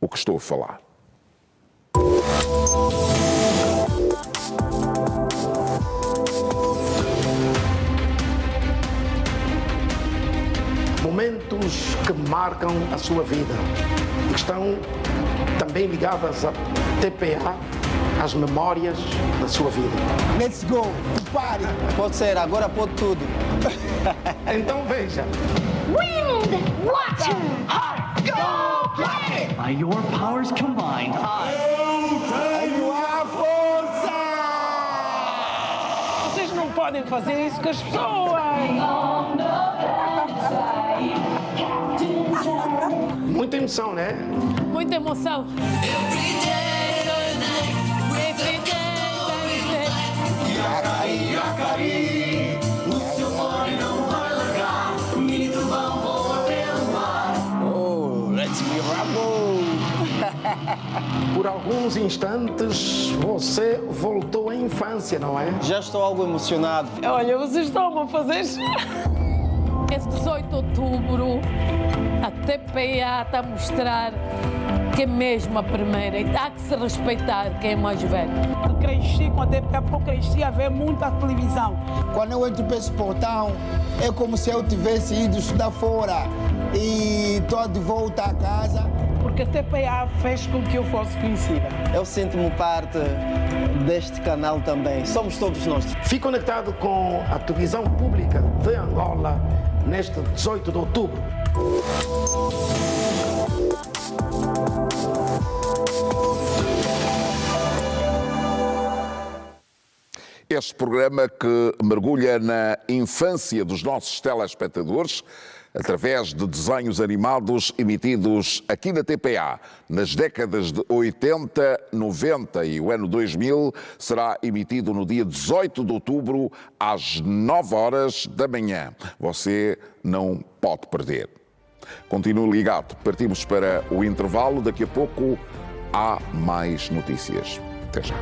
o que estou a falar.
Momentos que marcam a sua vida e que estão também ligadas à TPA, às memórias da sua vida.
Let's go, party! Pode ser, agora pode tudo.
Então veja.
Wind, water, heart, go play!
By your powers combined,
Tenho a força!
Vocês não podem fazer isso com as pessoas!
Muita emoção, né?
Muita emoção.
uns instantes você voltou à infância, não é?
Já estou algo emocionado.
Olha, vocês estão a fazer... Esse 18 de outubro, a TPA está a mostrar que é mesmo a primeira e há que se respeitar quem é mais velho.
Eu cresci com a TPA porque eu cresci a ver muita televisão.
Quando eu entro para esse portão, é como se eu tivesse ido estudar fora e estou de volta à casa.
Porque a TPA fez com que eu fosse conhecida.
Eu sinto-me parte deste canal também. Somos todos nós.
Fique conectado com a televisão pública de Angola neste 18 de outubro.
Este programa que mergulha na infância dos nossos telespectadores através de desenhos animados emitidos aqui na TPA nas décadas de 80, 90 e o ano 2000, será emitido no dia 18 de outubro às 9 horas da manhã. Você não pode perder. Continue ligado. Partimos para o intervalo. Daqui a pouco há mais notícias. Até já.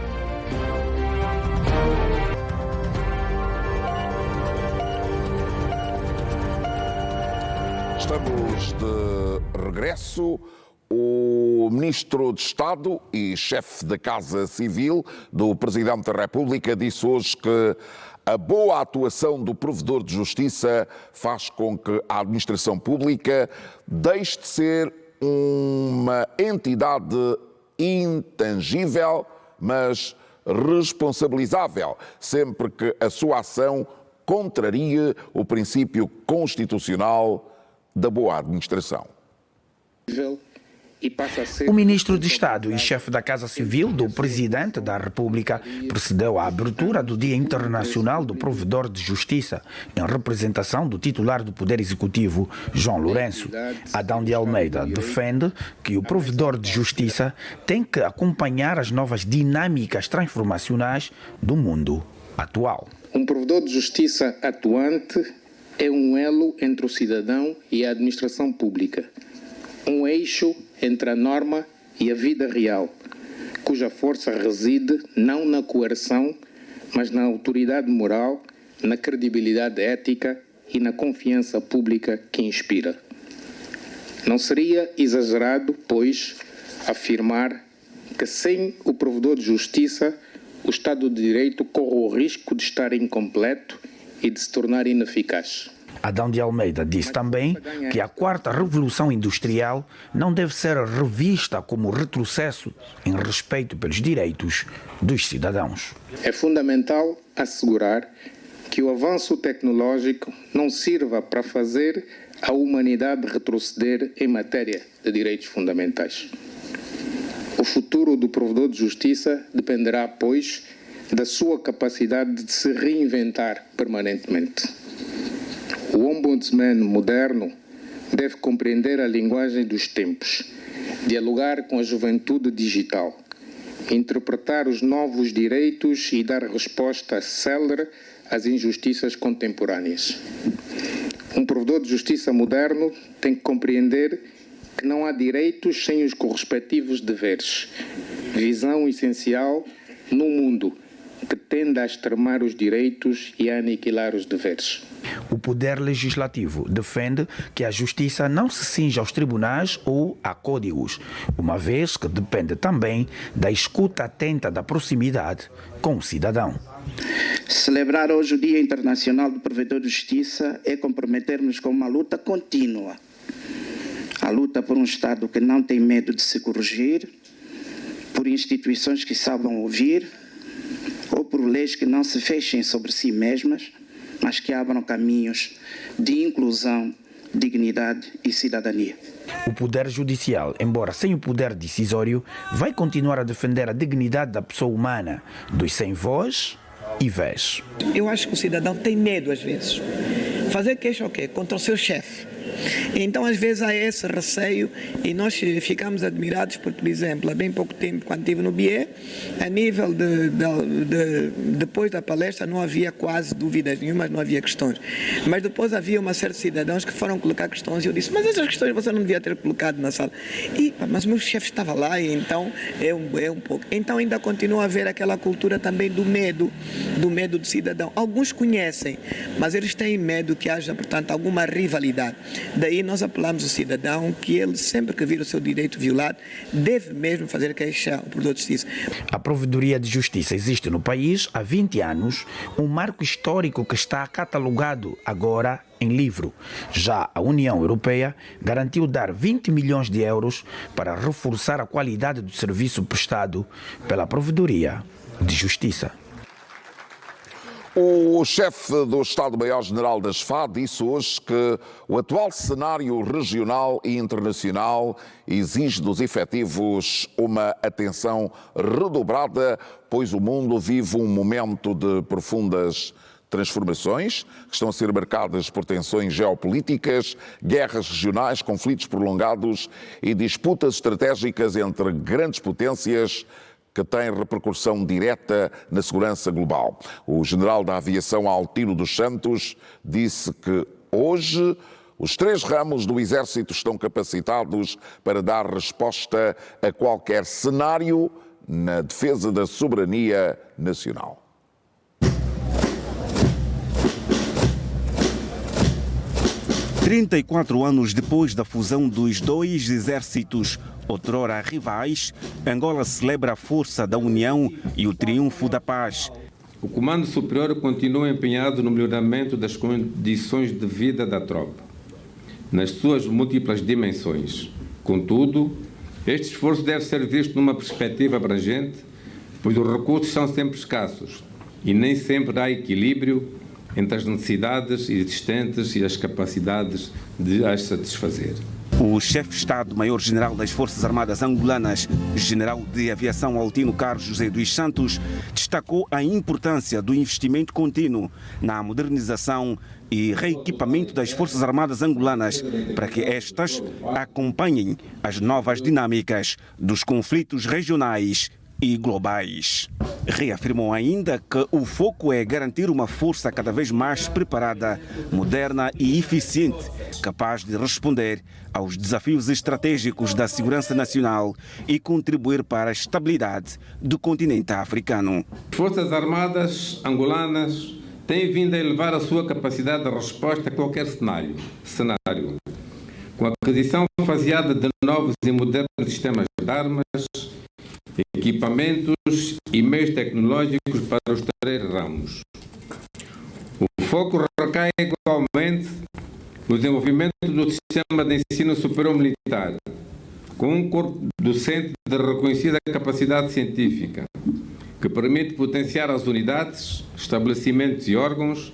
Estamos de regresso. O Ministro de Estado e chefe da Casa Civil do Presidente da República disse hoje que a boa atuação do provedor de justiça faz com que a administração pública deixe de ser uma entidade intangível, mas responsabilizável, sempre que a sua ação contraria o princípio constitucional da boa administração.
O Ministro de Estado e chefe da Casa Civil do Presidente da República precedeu a abertura do Dia Internacional do Provedor de Justiça, em representação do titular do Poder Executivo, João Lourenço. Adão de Almeida defende que o provedor de justiça tem que acompanhar as novas dinâmicas transformacionais do mundo atual.
Um provedor de justiça atuante é um elo entre o cidadão e a administração pública, um eixo entre a norma e a vida real, cuja força reside não na coerção, mas na autoridade moral, na credibilidade ética e na confiança pública que inspira. Não seria exagerado, pois, afirmar que sem o provedor de justiça, o Estado de Direito corre o risco de estar incompleto e de se tornar ineficaz.
Adão de Almeida disse também que a quarta revolução industrial não deve ser revista como retrocesso em respeito pelos direitos dos cidadãos.
É fundamental assegurar que o avanço tecnológico não sirva para fazer a humanidade retroceder em matéria de direitos fundamentais. O futuro do provedor de justiça dependerá, pois, da sua capacidade de se reinventar permanentemente. O ombudsman moderno deve compreender a linguagem dos tempos, dialogar com a juventude digital, interpretar os novos direitos e dar resposta célere às injustiças contemporâneas. Um provedor de justiça moderno tem que compreender que não há direitos sem os correspectivos deveres, visão essencial num mundo que tende a extremar os direitos e a aniquilar os deveres.
O Poder Legislativo defende que a justiça não se cinge aos tribunais ou a códigos, uma vez que depende também da escuta atenta da proximidade com o cidadão.
Celebrar hoje o Dia Internacional do Provedor de Justiça é comprometermos com uma luta contínua. A luta por um Estado que não tem medo de se corrigir, por instituições que saibam ouvir, ou por leis que não se fechem sobre si mesmas, mas que abram caminhos de inclusão, dignidade e cidadania.
O Poder Judicial, embora sem o poder decisório, vai continuar a defender a dignidade da pessoa humana, dos sem voz e vez.
Eu acho que o cidadão tem medo, às vezes. Fazer queixa o quê? Contra o seu chefe.
Então, às vezes, há esse receio e nós ficamos admirados porque, por exemplo, há bem pouco tempo, quando estive no BIE, a nível depois da palestra não havia quase dúvidas nenhumas, não havia questões. Mas depois havia uma série de cidadãos que foram colocar questões e eu disse, mas essas questões você não devia ter colocado na sala. Mas o meu chefe estava lá e então é um pouco. Então ainda continua a haver aquela cultura também do medo do cidadão. Alguns conhecem, mas eles têm medo que haja, portanto, alguma rivalidade. Daí nós apelamos ao cidadão que ele, sempre que vir o seu direito violado, deve mesmo fazer queixa ao Provedor de Justiça.
A Provedoria de Justiça existe no país há 20 anos, um marco histórico que está catalogado agora em livro. Já a União Europeia garantiu dar 20 milhões de euros para reforçar a qualidade do serviço prestado pela Provedoria de Justiça.
O chefe do Estado-Maior-General da SFA disse hoje que o atual cenário regional e internacional exige dos efetivos uma atenção redobrada, pois o mundo vive um momento de profundas transformações que estão a ser marcadas por tensões geopolíticas, guerras regionais, conflitos prolongados e disputas estratégicas entre grandes potências que têm repercussão direta na segurança global. O general da Aviação Altino dos Santos disse que hoje os 3 ramos do Exército estão capacitados para dar resposta a qualquer cenário na defesa da soberania nacional.
– 34 anos depois da fusão dos 2 exércitos outrora rivais, Angola celebra a força da união e o triunfo da paz.
O Comando Superior continua empenhado no melhoramento das condições de vida da tropa, nas suas múltiplas dimensões. Contudo, este esforço deve ser visto numa perspectiva abrangente, pois os recursos são sempre escassos e nem sempre há equilíbrio entre as necessidades existentes e as capacidades de as satisfazer.
O chefe de Estado-Maior-General das Forças Armadas Angolanas, General de Aviação Altino Carlos José dos Santos, destacou a importância do investimento contínuo na modernização e reequipamento das Forças Armadas Angolanas para que estas acompanhem as novas dinâmicas dos conflitos regionais e globais. Reafirmou ainda que o foco é garantir uma força cada vez mais preparada, moderna e eficiente, capaz de responder aos desafios estratégicos da segurança nacional e contribuir para a estabilidade do continente africano.
As Forças Armadas angolanas têm vindo a elevar a sua capacidade de resposta a qualquer cenário, com a aquisição faseada de novos e modernos sistemas de armas, equipamentos e meios tecnológicos para os 3 ramos. O foco recai igualmente no desenvolvimento do sistema de ensino superior militar, com um corpo docente de reconhecida capacidade científica, que permite potenciar as unidades, estabelecimentos e órgãos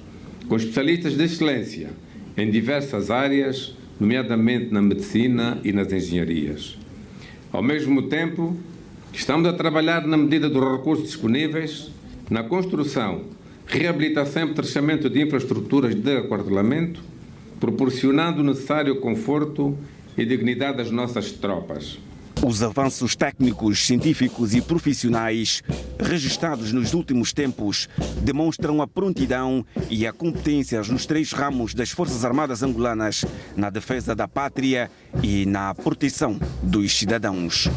com especialistas de excelência em diversas áreas, nomeadamente na medicina e nas engenharias. Ao mesmo tempo, estamos a trabalhar na medida dos recursos disponíveis na construção, reabilitação e apetrechamento de infraestruturas de aquartelamento, proporcionando o necessário conforto e dignidade às nossas tropas.
Os avanços técnicos, científicos e profissionais registrados nos últimos tempos demonstram a prontidão e a competência nos 3 ramos das Forças Armadas Angolanas na defesa da pátria e na proteção dos cidadãos.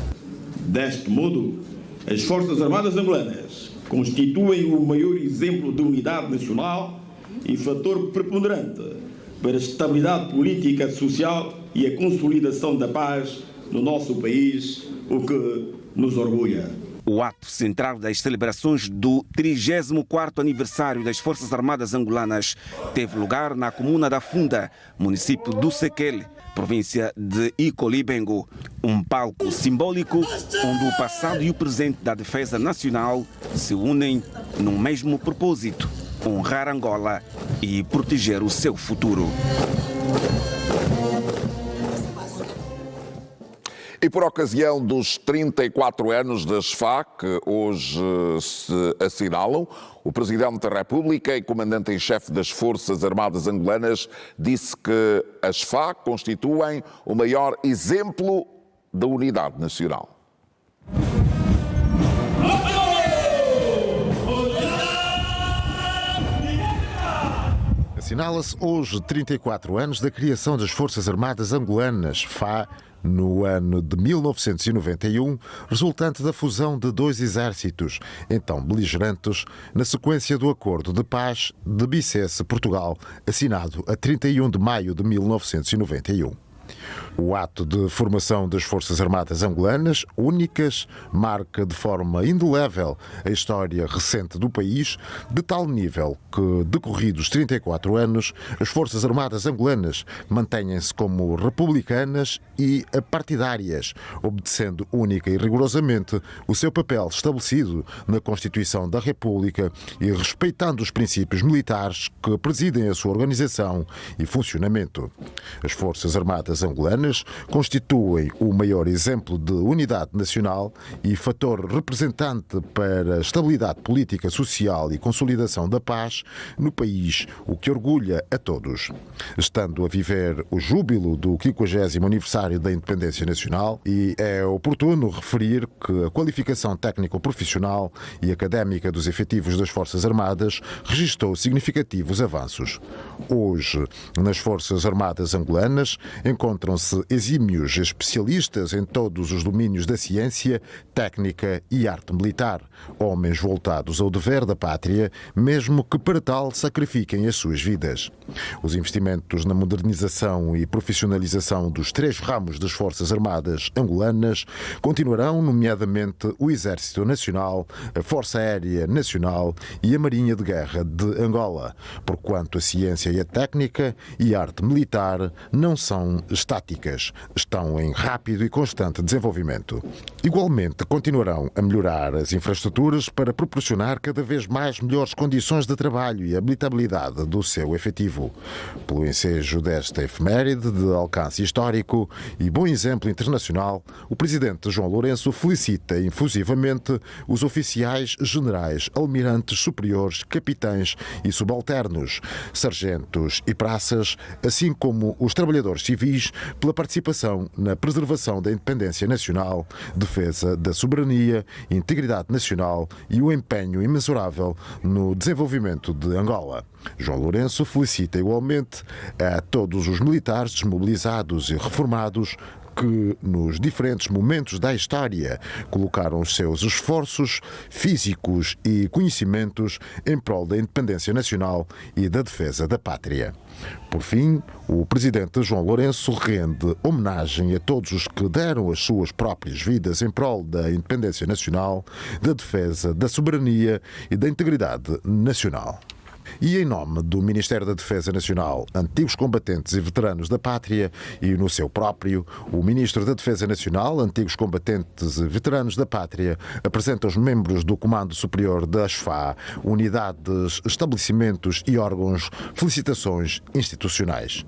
Deste modo, as Forças Armadas Angolanas constituem o maior exemplo de unidade nacional e fator preponderante para a estabilidade política, social e a consolidação da paz no nosso país, o que nos orgulha.
O ato central das celebrações do 34º aniversário das Forças Armadas Angolanas teve lugar na comuna da Funda, município do Sequele, província de Icolibengo, um palco simbólico onde o passado e o presente da defesa nacional se unem no mesmo propósito: honrar Angola e proteger o seu futuro.
E por ocasião dos 34 anos da SFA, que hoje se assinalam, o Presidente da República e Comandante-em-Chefe das Forças Armadas Angolanas disse que as SFA constituem o maior exemplo da unidade nacional.
Assinala-se hoje 34 anos da criação das Forças Armadas Angolanas, FA, no ano de 1991, resultante da fusão de dois exércitos, então beligerantes, na sequência do Acordo de Paz de Bicesse, Portugal, assinado a 31 de maio de 1991. O ato de formação das Forças Armadas Angolanas, únicas, marca de forma indelével a história recente do país, de tal nível que, decorridos 34 anos, as Forças Armadas Angolanas mantêm-se como republicanas e partidárias, obedecendo única e rigorosamente o seu papel estabelecido na Constituição da República e respeitando os princípios militares que presidem a sua organização e funcionamento. As Forças Armadas Angolanas constituem o maior exemplo de unidade nacional e fator representante para a estabilidade política, social e consolidação da paz no país, o que orgulha a todos. Estando a viver o júbilo do 50º aniversário da independência nacional, e é oportuno referir que a qualificação técnico-profissional e académica dos efetivos das Forças Armadas registrou significativos avanços. Hoje, nas Forças Armadas Angolanas, encontram-se exímios especialistas em todos os domínios da ciência, técnica e arte militar, homens voltados ao dever da pátria, mesmo que para tal sacrifiquem as suas vidas. Os investimentos na modernização e profissionalização dos três ramos das Forças Armadas Angolanas continuarão, nomeadamente o Exército Nacional, a Força Aérea Nacional e a Marinha de Guerra de Angola, porquanto a ciência e a técnica e a arte militar não são estáticas, estão em rápido e constante desenvolvimento. Igualmente, continuarão a melhorar as infraestruturas para proporcionar cada vez mais melhores condições de trabalho e habilitabilidade do seu efetivo. Pelo ensejo desta efeméride de alcance histórico e bom exemplo internacional, o Presidente João Lourenço felicita infusivamente os oficiais generais, almirantes superiores, capitães e subalternos, sargentos e praças, assim como os trabalhadores civis, pela participação na preservação da independência nacional, defesa da soberania, integridade nacional e o empenho imensurável no desenvolvimento de Angola. João Lourenço felicita igualmente a todos os militares desmobilizados e reformados que, nos diferentes momentos da história, colocaram os seus esforços físicos e conhecimentos em prol da independência nacional e da defesa da pátria. Por fim, o Presidente João Lourenço rende homenagem a todos os que deram as suas próprias vidas em prol da independência nacional, da defesa da soberania e da integridade nacional. E em nome do Ministério da Defesa Nacional, antigos combatentes e veteranos da pátria, e no seu próprio, o Ministro da Defesa Nacional, antigos combatentes e veteranos da pátria, apresenta aos membros do Comando Superior da SFA, unidades, estabelecimentos e órgãos, felicitações institucionais.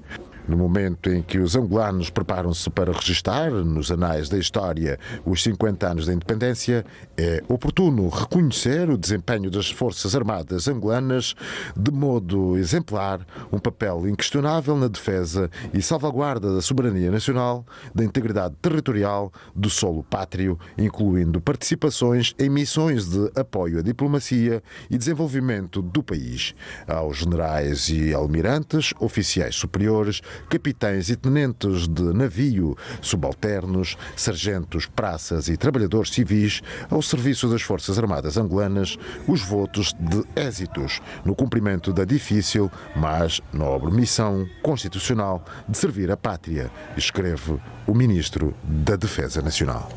No momento em que os angolanos preparam-se para registar, nos anais da história, os 50 anos da independência, é oportuno reconhecer o desempenho das Forças Armadas angolanas de modo exemplar, um papel inquestionável na defesa e salvaguarda da soberania nacional, da integridade territorial, do solo pátrio, incluindo participações em missões de apoio à diplomacia e desenvolvimento do país. Aos generais e almirantes, oficiais superiores, capitães e tenentes de navio, subalternos, sargentos, praças e trabalhadores civis ao serviço das Forças Armadas Angolanas, os votos de êxitos no cumprimento da difícil, mas nobre missão constitucional de servir a pátria, escreve o Ministro da Defesa Nacional.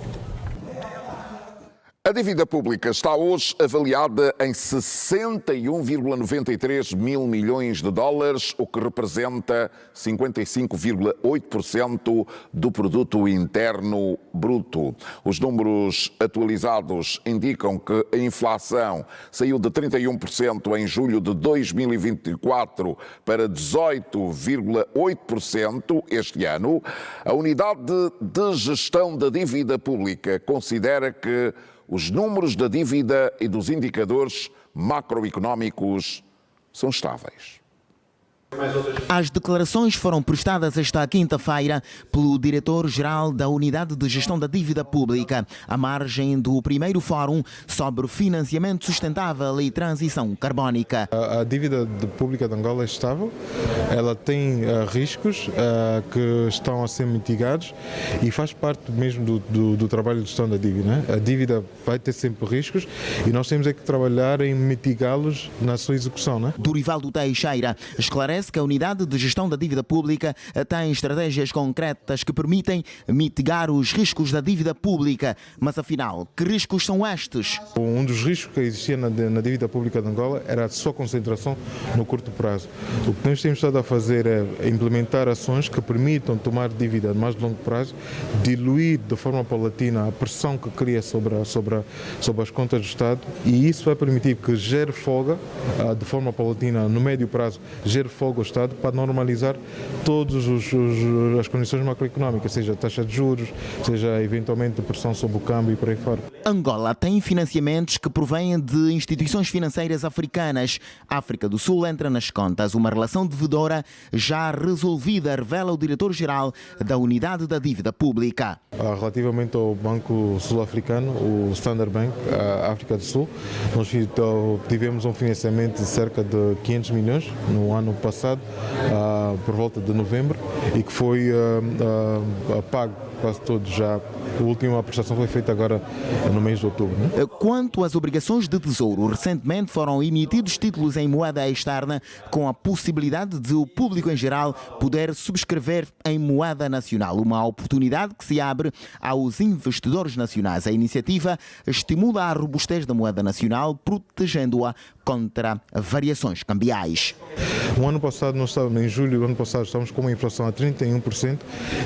A dívida pública está hoje avaliada em 61,93 mil milhões de dólares, o que representa 55,8% do produto interno bruto. Os números atualizados indicam que a inflação saiu de 31% em julho de 2024 para 18,8% este ano. A unidade de gestão da dívida pública considera que os números da dívida e dos indicadores macroeconómicos são estáveis.
As declarações foram prestadas esta quinta-feira pelo diretor-geral da Unidade de Gestão da Dívida Pública, à margem do primeiro fórum sobre financiamento sustentável e transição carbónica.
A dívida pública de Angola é estável, ela tem riscos que estão a ser mitigados e faz parte mesmo do trabalho de gestão da dívida, né? A dívida vai ter sempre riscos e nós temos que trabalhar em mitigá-los na sua execução, né?
Dorivaldo Teixeira esclarece que a Unidade de Gestão da Dívida Pública tem estratégias concretas que permitem mitigar os riscos da dívida pública. Mas, afinal, que riscos são estes?
Um dos riscos que existia na dívida pública de Angola era a sua concentração no curto prazo. O que nós temos estado a fazer é implementar ações que permitam tomar dívida a mais de longo prazo, diluir de forma paulatina a pressão que cria sobre as contas do Estado, e isso vai permitir que gere folga de forma paulatina no médio prazo, gere folga ao Estado para normalizar todas as condições macroeconómicas, seja taxa de juros, seja eventualmente pressão sobre o câmbio e por aí fora.
Angola tem financiamentos que provêm de instituições financeiras africanas. A África do Sul entra nas contas. Uma relação devedora já resolvida, revela o diretor-geral da Unidade da Dívida Pública.
Relativamente ao Banco Sul-Africano, o Standard Bank, a África do Sul, nós tivemos um financiamento de cerca de 500 milhões no ano passado, por volta de novembro, e que foi pago quase todo já. A última prestação foi feita agora no mês de outubro. Né?
Quanto às obrigações de tesouro, recentemente foram emitidos títulos em moeda externa com a possibilidade de o público em geral poder subscrever em moeda nacional, uma oportunidade que se abre aos investidores nacionais. A iniciativa estimula a robustez da moeda nacional, protegendo-a contra variações cambiais.
O ano passado, em julho do ano passado, estamos com uma inflação a 31%.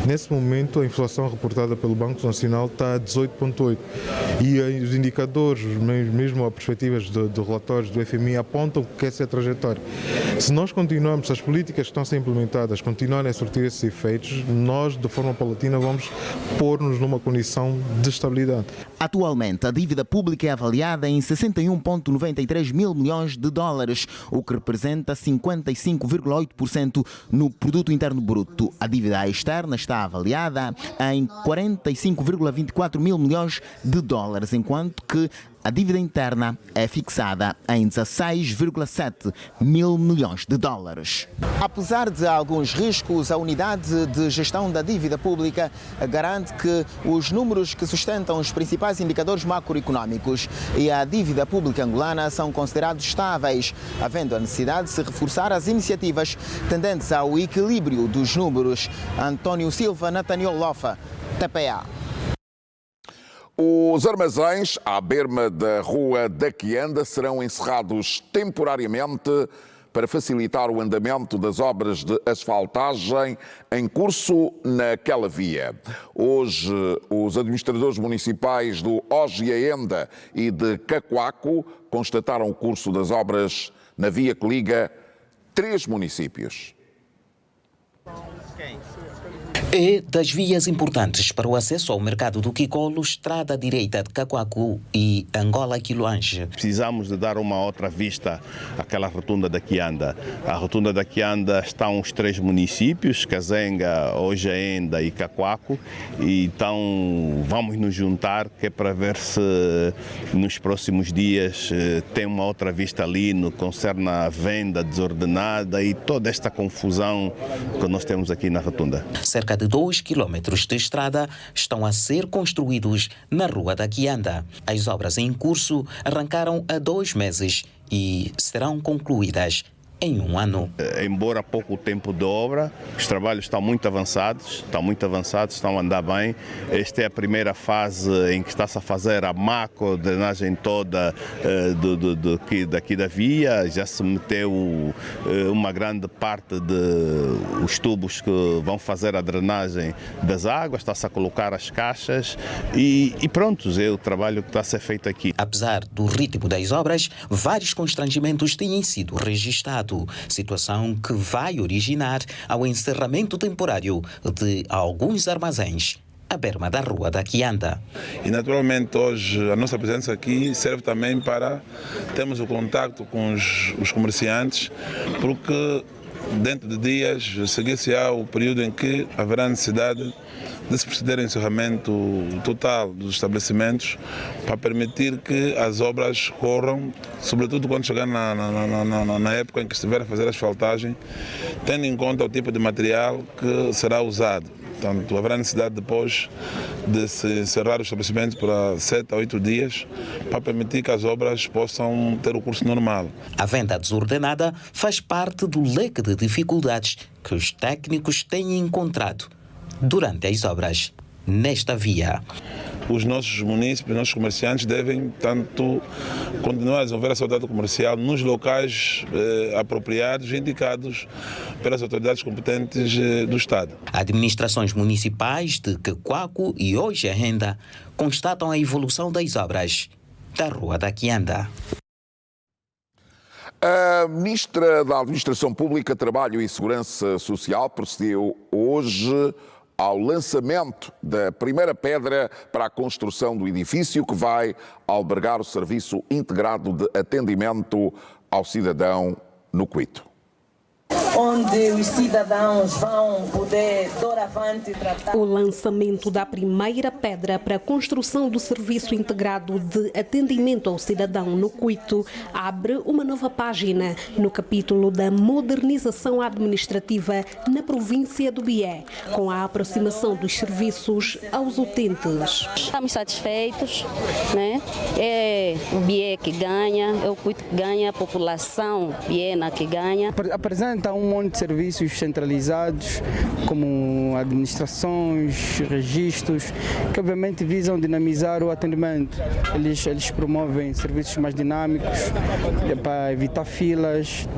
Nesse momento, a inflação reportada pelo Banco Nacional está a 18,8%. E os indicadores, mesmo as perspectivas de relatórios do FMI, apontam que essa é a trajetória. Se nós continuarmos, as políticas que estão a ser implementadas continuarem a surtir esses efeitos, nós, de forma paulatina, vamos pôr-nos numa condição de estabilidade.
Atualmente, a dívida pública é avaliada em 61,93 mil milhões de dólares, o que representa 55,8% no produto interno bruto. A dívida externa está avaliada em 45,24 mil milhões de dólares, enquanto que a dívida interna é fixada em 16,7 mil milhões de dólares. Apesar de alguns riscos, a Unidade de Gestão da Dívida Pública garante que os números que sustentam os principais indicadores macroeconómicos e a dívida pública angolana são considerados estáveis, havendo a necessidade de se reforçar as iniciativas tendentes ao equilíbrio dos números. António Silva, Nathaniel Lofa, TPA.
Os armazéns à berma da Rua da Quianda serão encerrados temporariamente para facilitar o andamento das obras de asfaltagem em curso naquela via. Hoje, os administradores municipais do Ogiaenda e de Cacoaco constataram o curso das obras na via que liga 3 municípios.
É das vias importantes para o acesso ao mercado do Quicolo, estrada direita de Cacoacu e Angola-Quiloange.
Precisamos de dar uma outra vista àquela rotunda da Quianda. A rotunda da Quianda está uns 3 municípios, Kazenga, Ojaenda e Cacoaco, e então vamos nos juntar, que é para ver se nos próximos dias tem uma outra vista ali no que concerne a venda desordenada e toda esta confusão que nós temos aqui na rotunda.
Cerca de 2 quilómetros de estrada estão a ser construídos na Rua da Quianda. As obras em curso arrancaram há 2 meses e serão concluídas em um ano.
Embora pouco tempo de obra, os trabalhos estão muito avançados, estão a andar bem. Esta é a primeira fase em que está-se a fazer a macro-drenagem toda daqui da via. Já se meteu uma grande parte dos tubos que vão fazer a drenagem das águas, está-se a colocar as caixas e pronto, é o trabalho que está a ser feito aqui.
Apesar do ritmo das obras, vários constrangimentos têm sido registrados, situação que vai originar ao encerramento temporário de alguns armazéns à berma da Rua da Quianda.
E naturalmente hoje a nossa presença aqui serve também para termos o contacto com os comerciantes, porque dentro de dias seguir-se-á o período em que haverá necessidade de se proceder ao encerramento total dos estabelecimentos para permitir que as obras corram, sobretudo quando chegar na época em que estiver a fazer a asfaltagem, tendo em conta o tipo de material que será usado. Portanto, haverá necessidade depois de se encerrar o estabelecimento para 7 a 8 dias para permitir que as obras possam ter o curso normal.
A venda desordenada faz parte do leque de dificuldades que os técnicos têm encontrado durante as obras nesta via.
Os nossos munícipes, os nossos comerciantes devem, tanto, continuar a desenvolver a atividade comercial nos locais apropriados e indicados pelas autoridades competentes do Estado.
Administrações municipais de Cacoaco e Hoje Renda constatam a evolução das obras da Rua da Quianda.
A Ministra da Administração Pública, Trabalho e Segurança Social procedeu hoje ao lançamento da primeira pedra para a construção do edifício que vai albergar o Serviço Integrado de Atendimento ao Cidadão no Cuito.
Onde os cidadãos vão poder, doravante, tratar...
O lançamento da primeira pedra para a construção do Serviço Integrado de Atendimento ao Cidadão no Cuito abre uma nova página no capítulo da modernização administrativa na província do Bié, com a aproximação dos serviços aos utentes.
Estamos satisfeitos, né? É o Bié que ganha, é o Cuito que ganha, a população biena que ganha.
Apresenta um monte de serviços centralizados, como administrações, registros, que obviamente visam dinamizar o atendimento. Eles promovem serviços mais dinâmicos para evitar filas,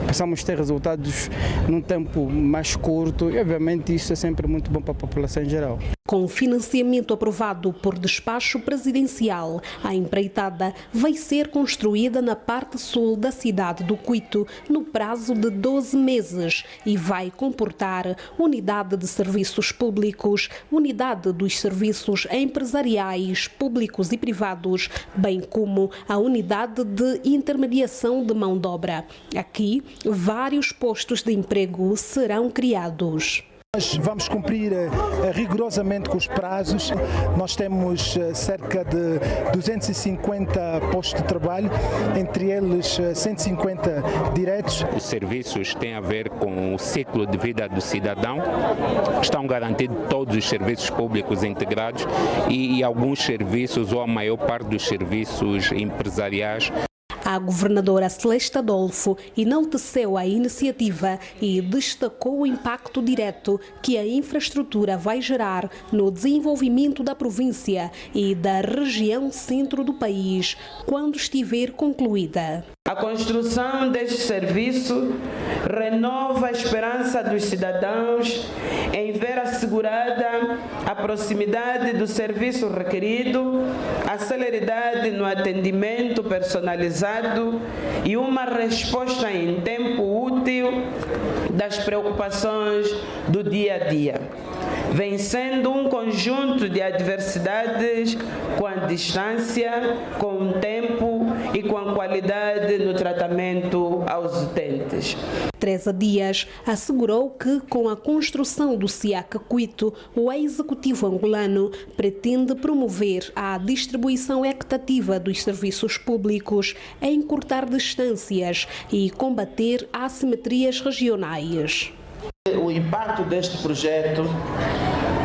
passamos a ter resultados num tempo mais curto e obviamente isso é sempre muito bom para a população em geral.
Com financiamento aprovado por despacho presidencial, a empreitada vai ser construída na parte sul da cidade do Cuito no prazo de 12 meses e vai comportar unidade de serviços públicos, unidade dos serviços empresariais, públicos e privados, bem como a unidade de intermediação de mão de obra. Aqui, vários postos de emprego serão criados.
Nós vamos cumprir rigorosamente com os prazos. Nós temos cerca de 250 postos de trabalho, entre eles 150 diretos.
Os serviços têm a ver com o ciclo de vida do cidadão. Estão garantidos todos os serviços públicos integrados e alguns serviços, ou a maior parte dos serviços empresariais.
A governadora Celeste Adolfo enalteceu a iniciativa e destacou o impacto direto que a infraestrutura vai gerar no desenvolvimento da província e da região centro do país quando estiver concluída.
A construção deste serviço renova a esperança dos cidadãos em ver assegurada a proximidade do serviço requerido, a celeridade no atendimento personalizado e uma resposta em tempo útil das preocupações do dia a dia, vencendo um conjunto de adversidades com a distância, com o tempo e com a qualidade no tratamento aos utentes.
Teresa Dias assegurou que, com a construção do SIAC Cuito, o executivo angolano pretende promover a distribuição equitativa dos serviços públicos, encurtar distâncias e combater assimetrias regionais.
O impacto deste projeto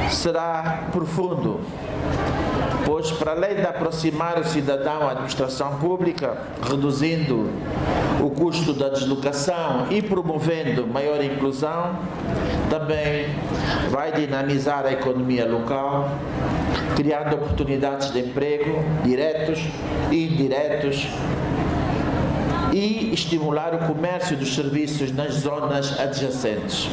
será profundo,
pois, para além de aproximar o cidadão à administração pública, reduzindo o custo da deslocação e promovendo maior inclusão, também vai dinamizar a economia local, criando oportunidades de emprego diretos e indiretos e estimular o comércio dos serviços nas zonas adjacentes.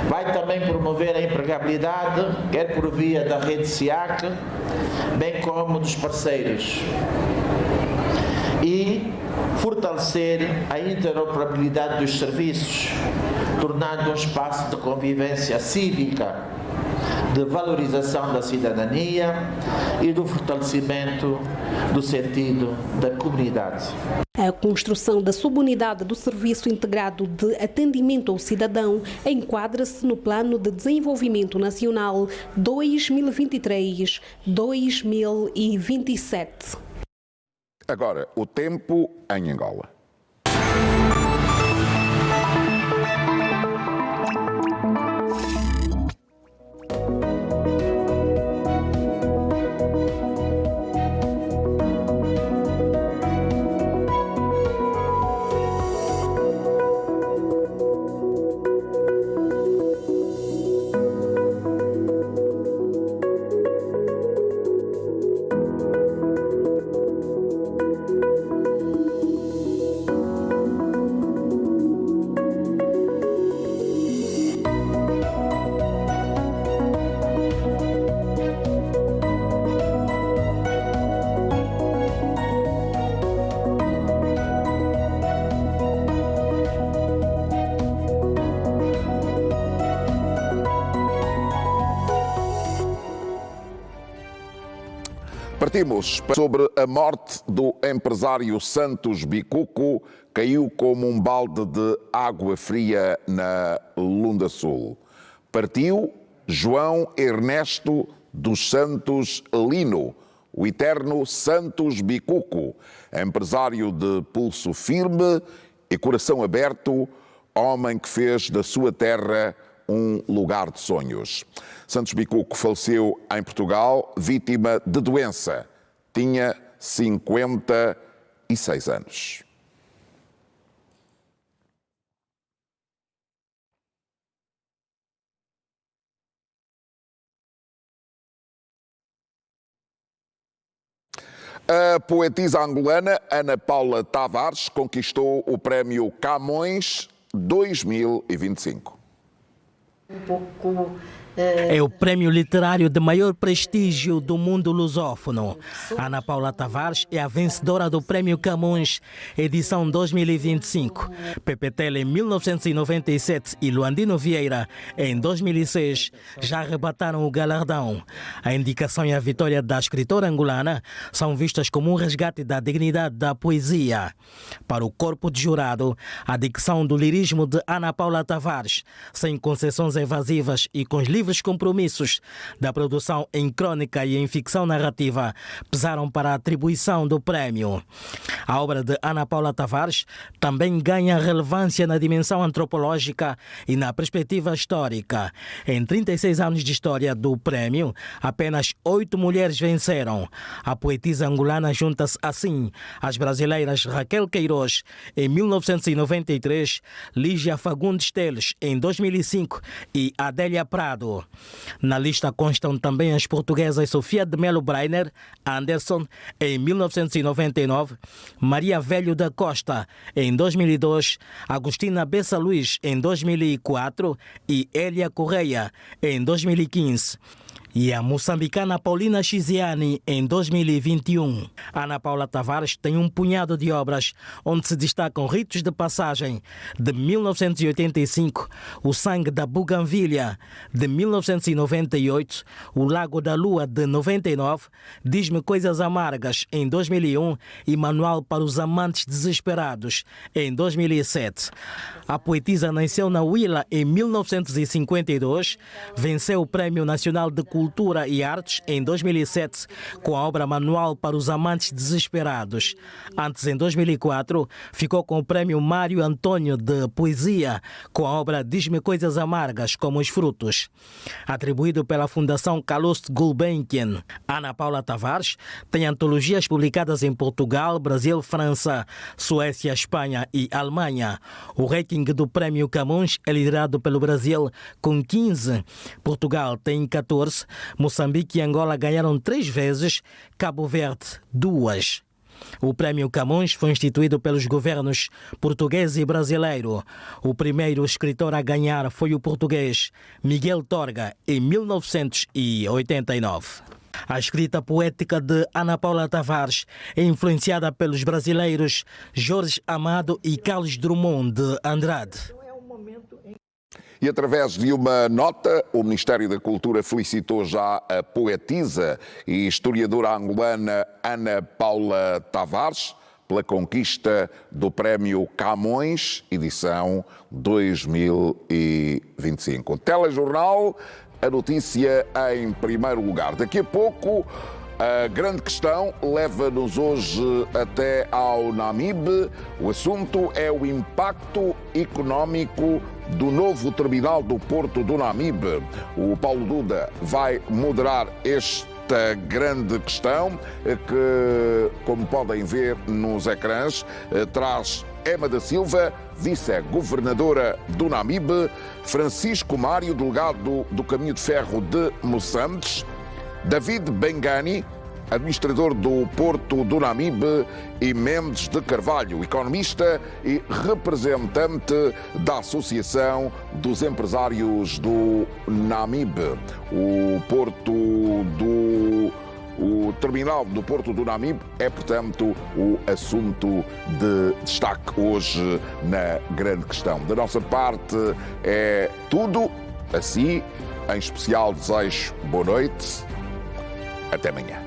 Vai também promover a empregabilidade, quer por via da rede SIAC, bem como dos parceiros, e fortalecer a interoperabilidade dos serviços, tornando um espaço de convivência cívica, de valorização da cidadania e do fortalecimento do sentido da comunidade.
A construção da subunidade do Serviço Integrado de Atendimento ao Cidadão enquadra-se no Plano de Desenvolvimento Nacional 2023-2027.
Agora, o tempo em Angola. Partimos sobre a morte do empresário Santos Bicuco, caiu como um balde de água fria na Lunda Sul. Partiu João Ernesto dos Santos Lino, o eterno Santos Bicuco, empresário de pulso firme e coração aberto, homem que fez da sua terra um lugar de sonhos. Santos Bicuco faleceu em Portugal, vítima de doença. Tinha 56 anos. A poetisa angolana Ana Paula Tavares conquistou o prémio Camões 2025.
É o prémio literário de maior prestígio do mundo lusófono. Ana Paula Tavares é a vencedora do prémio Camões, edição 2025. Pepe Tele em 1997 e Luandino Vieira em 2006 já arrebataram o galardão. A indicação e a vitória da escritora angolana são vistas como um resgate da dignidade da poesia. Para o corpo de jurado, a dicção do lirismo de Ana Paula Tavares, sem concessões evasivas e com os livros compromissos da produção em crônica e em ficção narrativa pesaram para a atribuição do prémio. A obra de Ana Paula Tavares também ganha relevância na dimensão antropológica e na perspectiva histórica. Em 36 anos de história do prémio, apenas 8 mulheres venceram. A poetisa angolana junta-se assim às brasileiras Raquel Queiroz em 1993, Lígia Fagundes Teles em 2005 e Adélia Prado. Na lista constam também as portuguesas Sofia de Melo Breiner Anderson em 1999, Maria Velho da Costa em 2002, Agostina Bessa Luiz em 2004 e Elia Correia em 2015. E a moçambicana Paulina Chiziani em 2021. Ana Paula Tavares tem um punhado de obras onde se destacam Ritos de Passagem, de 1985, O Sangue da Buganvilha, de 1998, O Lago da Lua, de 99, Diz-me Coisas Amargas, em 2001 e Manual para os Amantes Desesperados, em 2007. A poetisa nasceu na Huila em 1952, venceu o Prémio Nacional de Cultura Cultura e Artes em 2007 com a obra Manual para os Amantes Desesperados. Antes, em 2004, ficou com o Prémio Mário Antônio de Poesia com a obra Diz-me Coisas Amargas como os Frutos. Atribuído pela Fundação Calouste Gulbenkian, Ana Paula Tavares tem antologias publicadas em Portugal, Brasil, França, Suécia, Espanha e Alemanha. O ranking do Prémio Camões é liderado pelo Brasil com 15. Portugal tem 14. Moçambique e Angola ganharam 3 vezes. Cabo Verde, 2. O Prémio Camões foi instituído pelos governos português e brasileiro. O primeiro escritor a ganhar foi o português Miguel Torga, em 1989. A escrita poética de Ana Paula Tavares é influenciada pelos brasileiros Jorge Amado e Carlos Drummond de Andrade.
E através de uma nota, o Ministério da Cultura felicitou já a poetisa e historiadora angolana Ana Paula Tavares pela conquista do Prémio Camões, edição 2025. Telejornal, a notícia em primeiro lugar. Daqui a pouco, a grande questão leva-nos hoje até ao Namibe. O assunto é o impacto económico do novo terminal do Porto do Namibe. O Paulo Duda vai moderar esta grande questão que, como podem ver nos ecrãs, traz Ema da Silva, vice-governadora do Namibe, Francisco Mário, delegado do Caminho de Ferro de Moçambique, David Bengani, administrador do Porto do Namibe, e Mendes de Carvalho, economista e representante da Associação dos Empresários do Namibe. O terminal do Porto do Namibe é, portanto, o assunto de destaque hoje na grande questão. Da nossa parte é tudo. Assim, em especial, desejo boa noite. Até amanhã.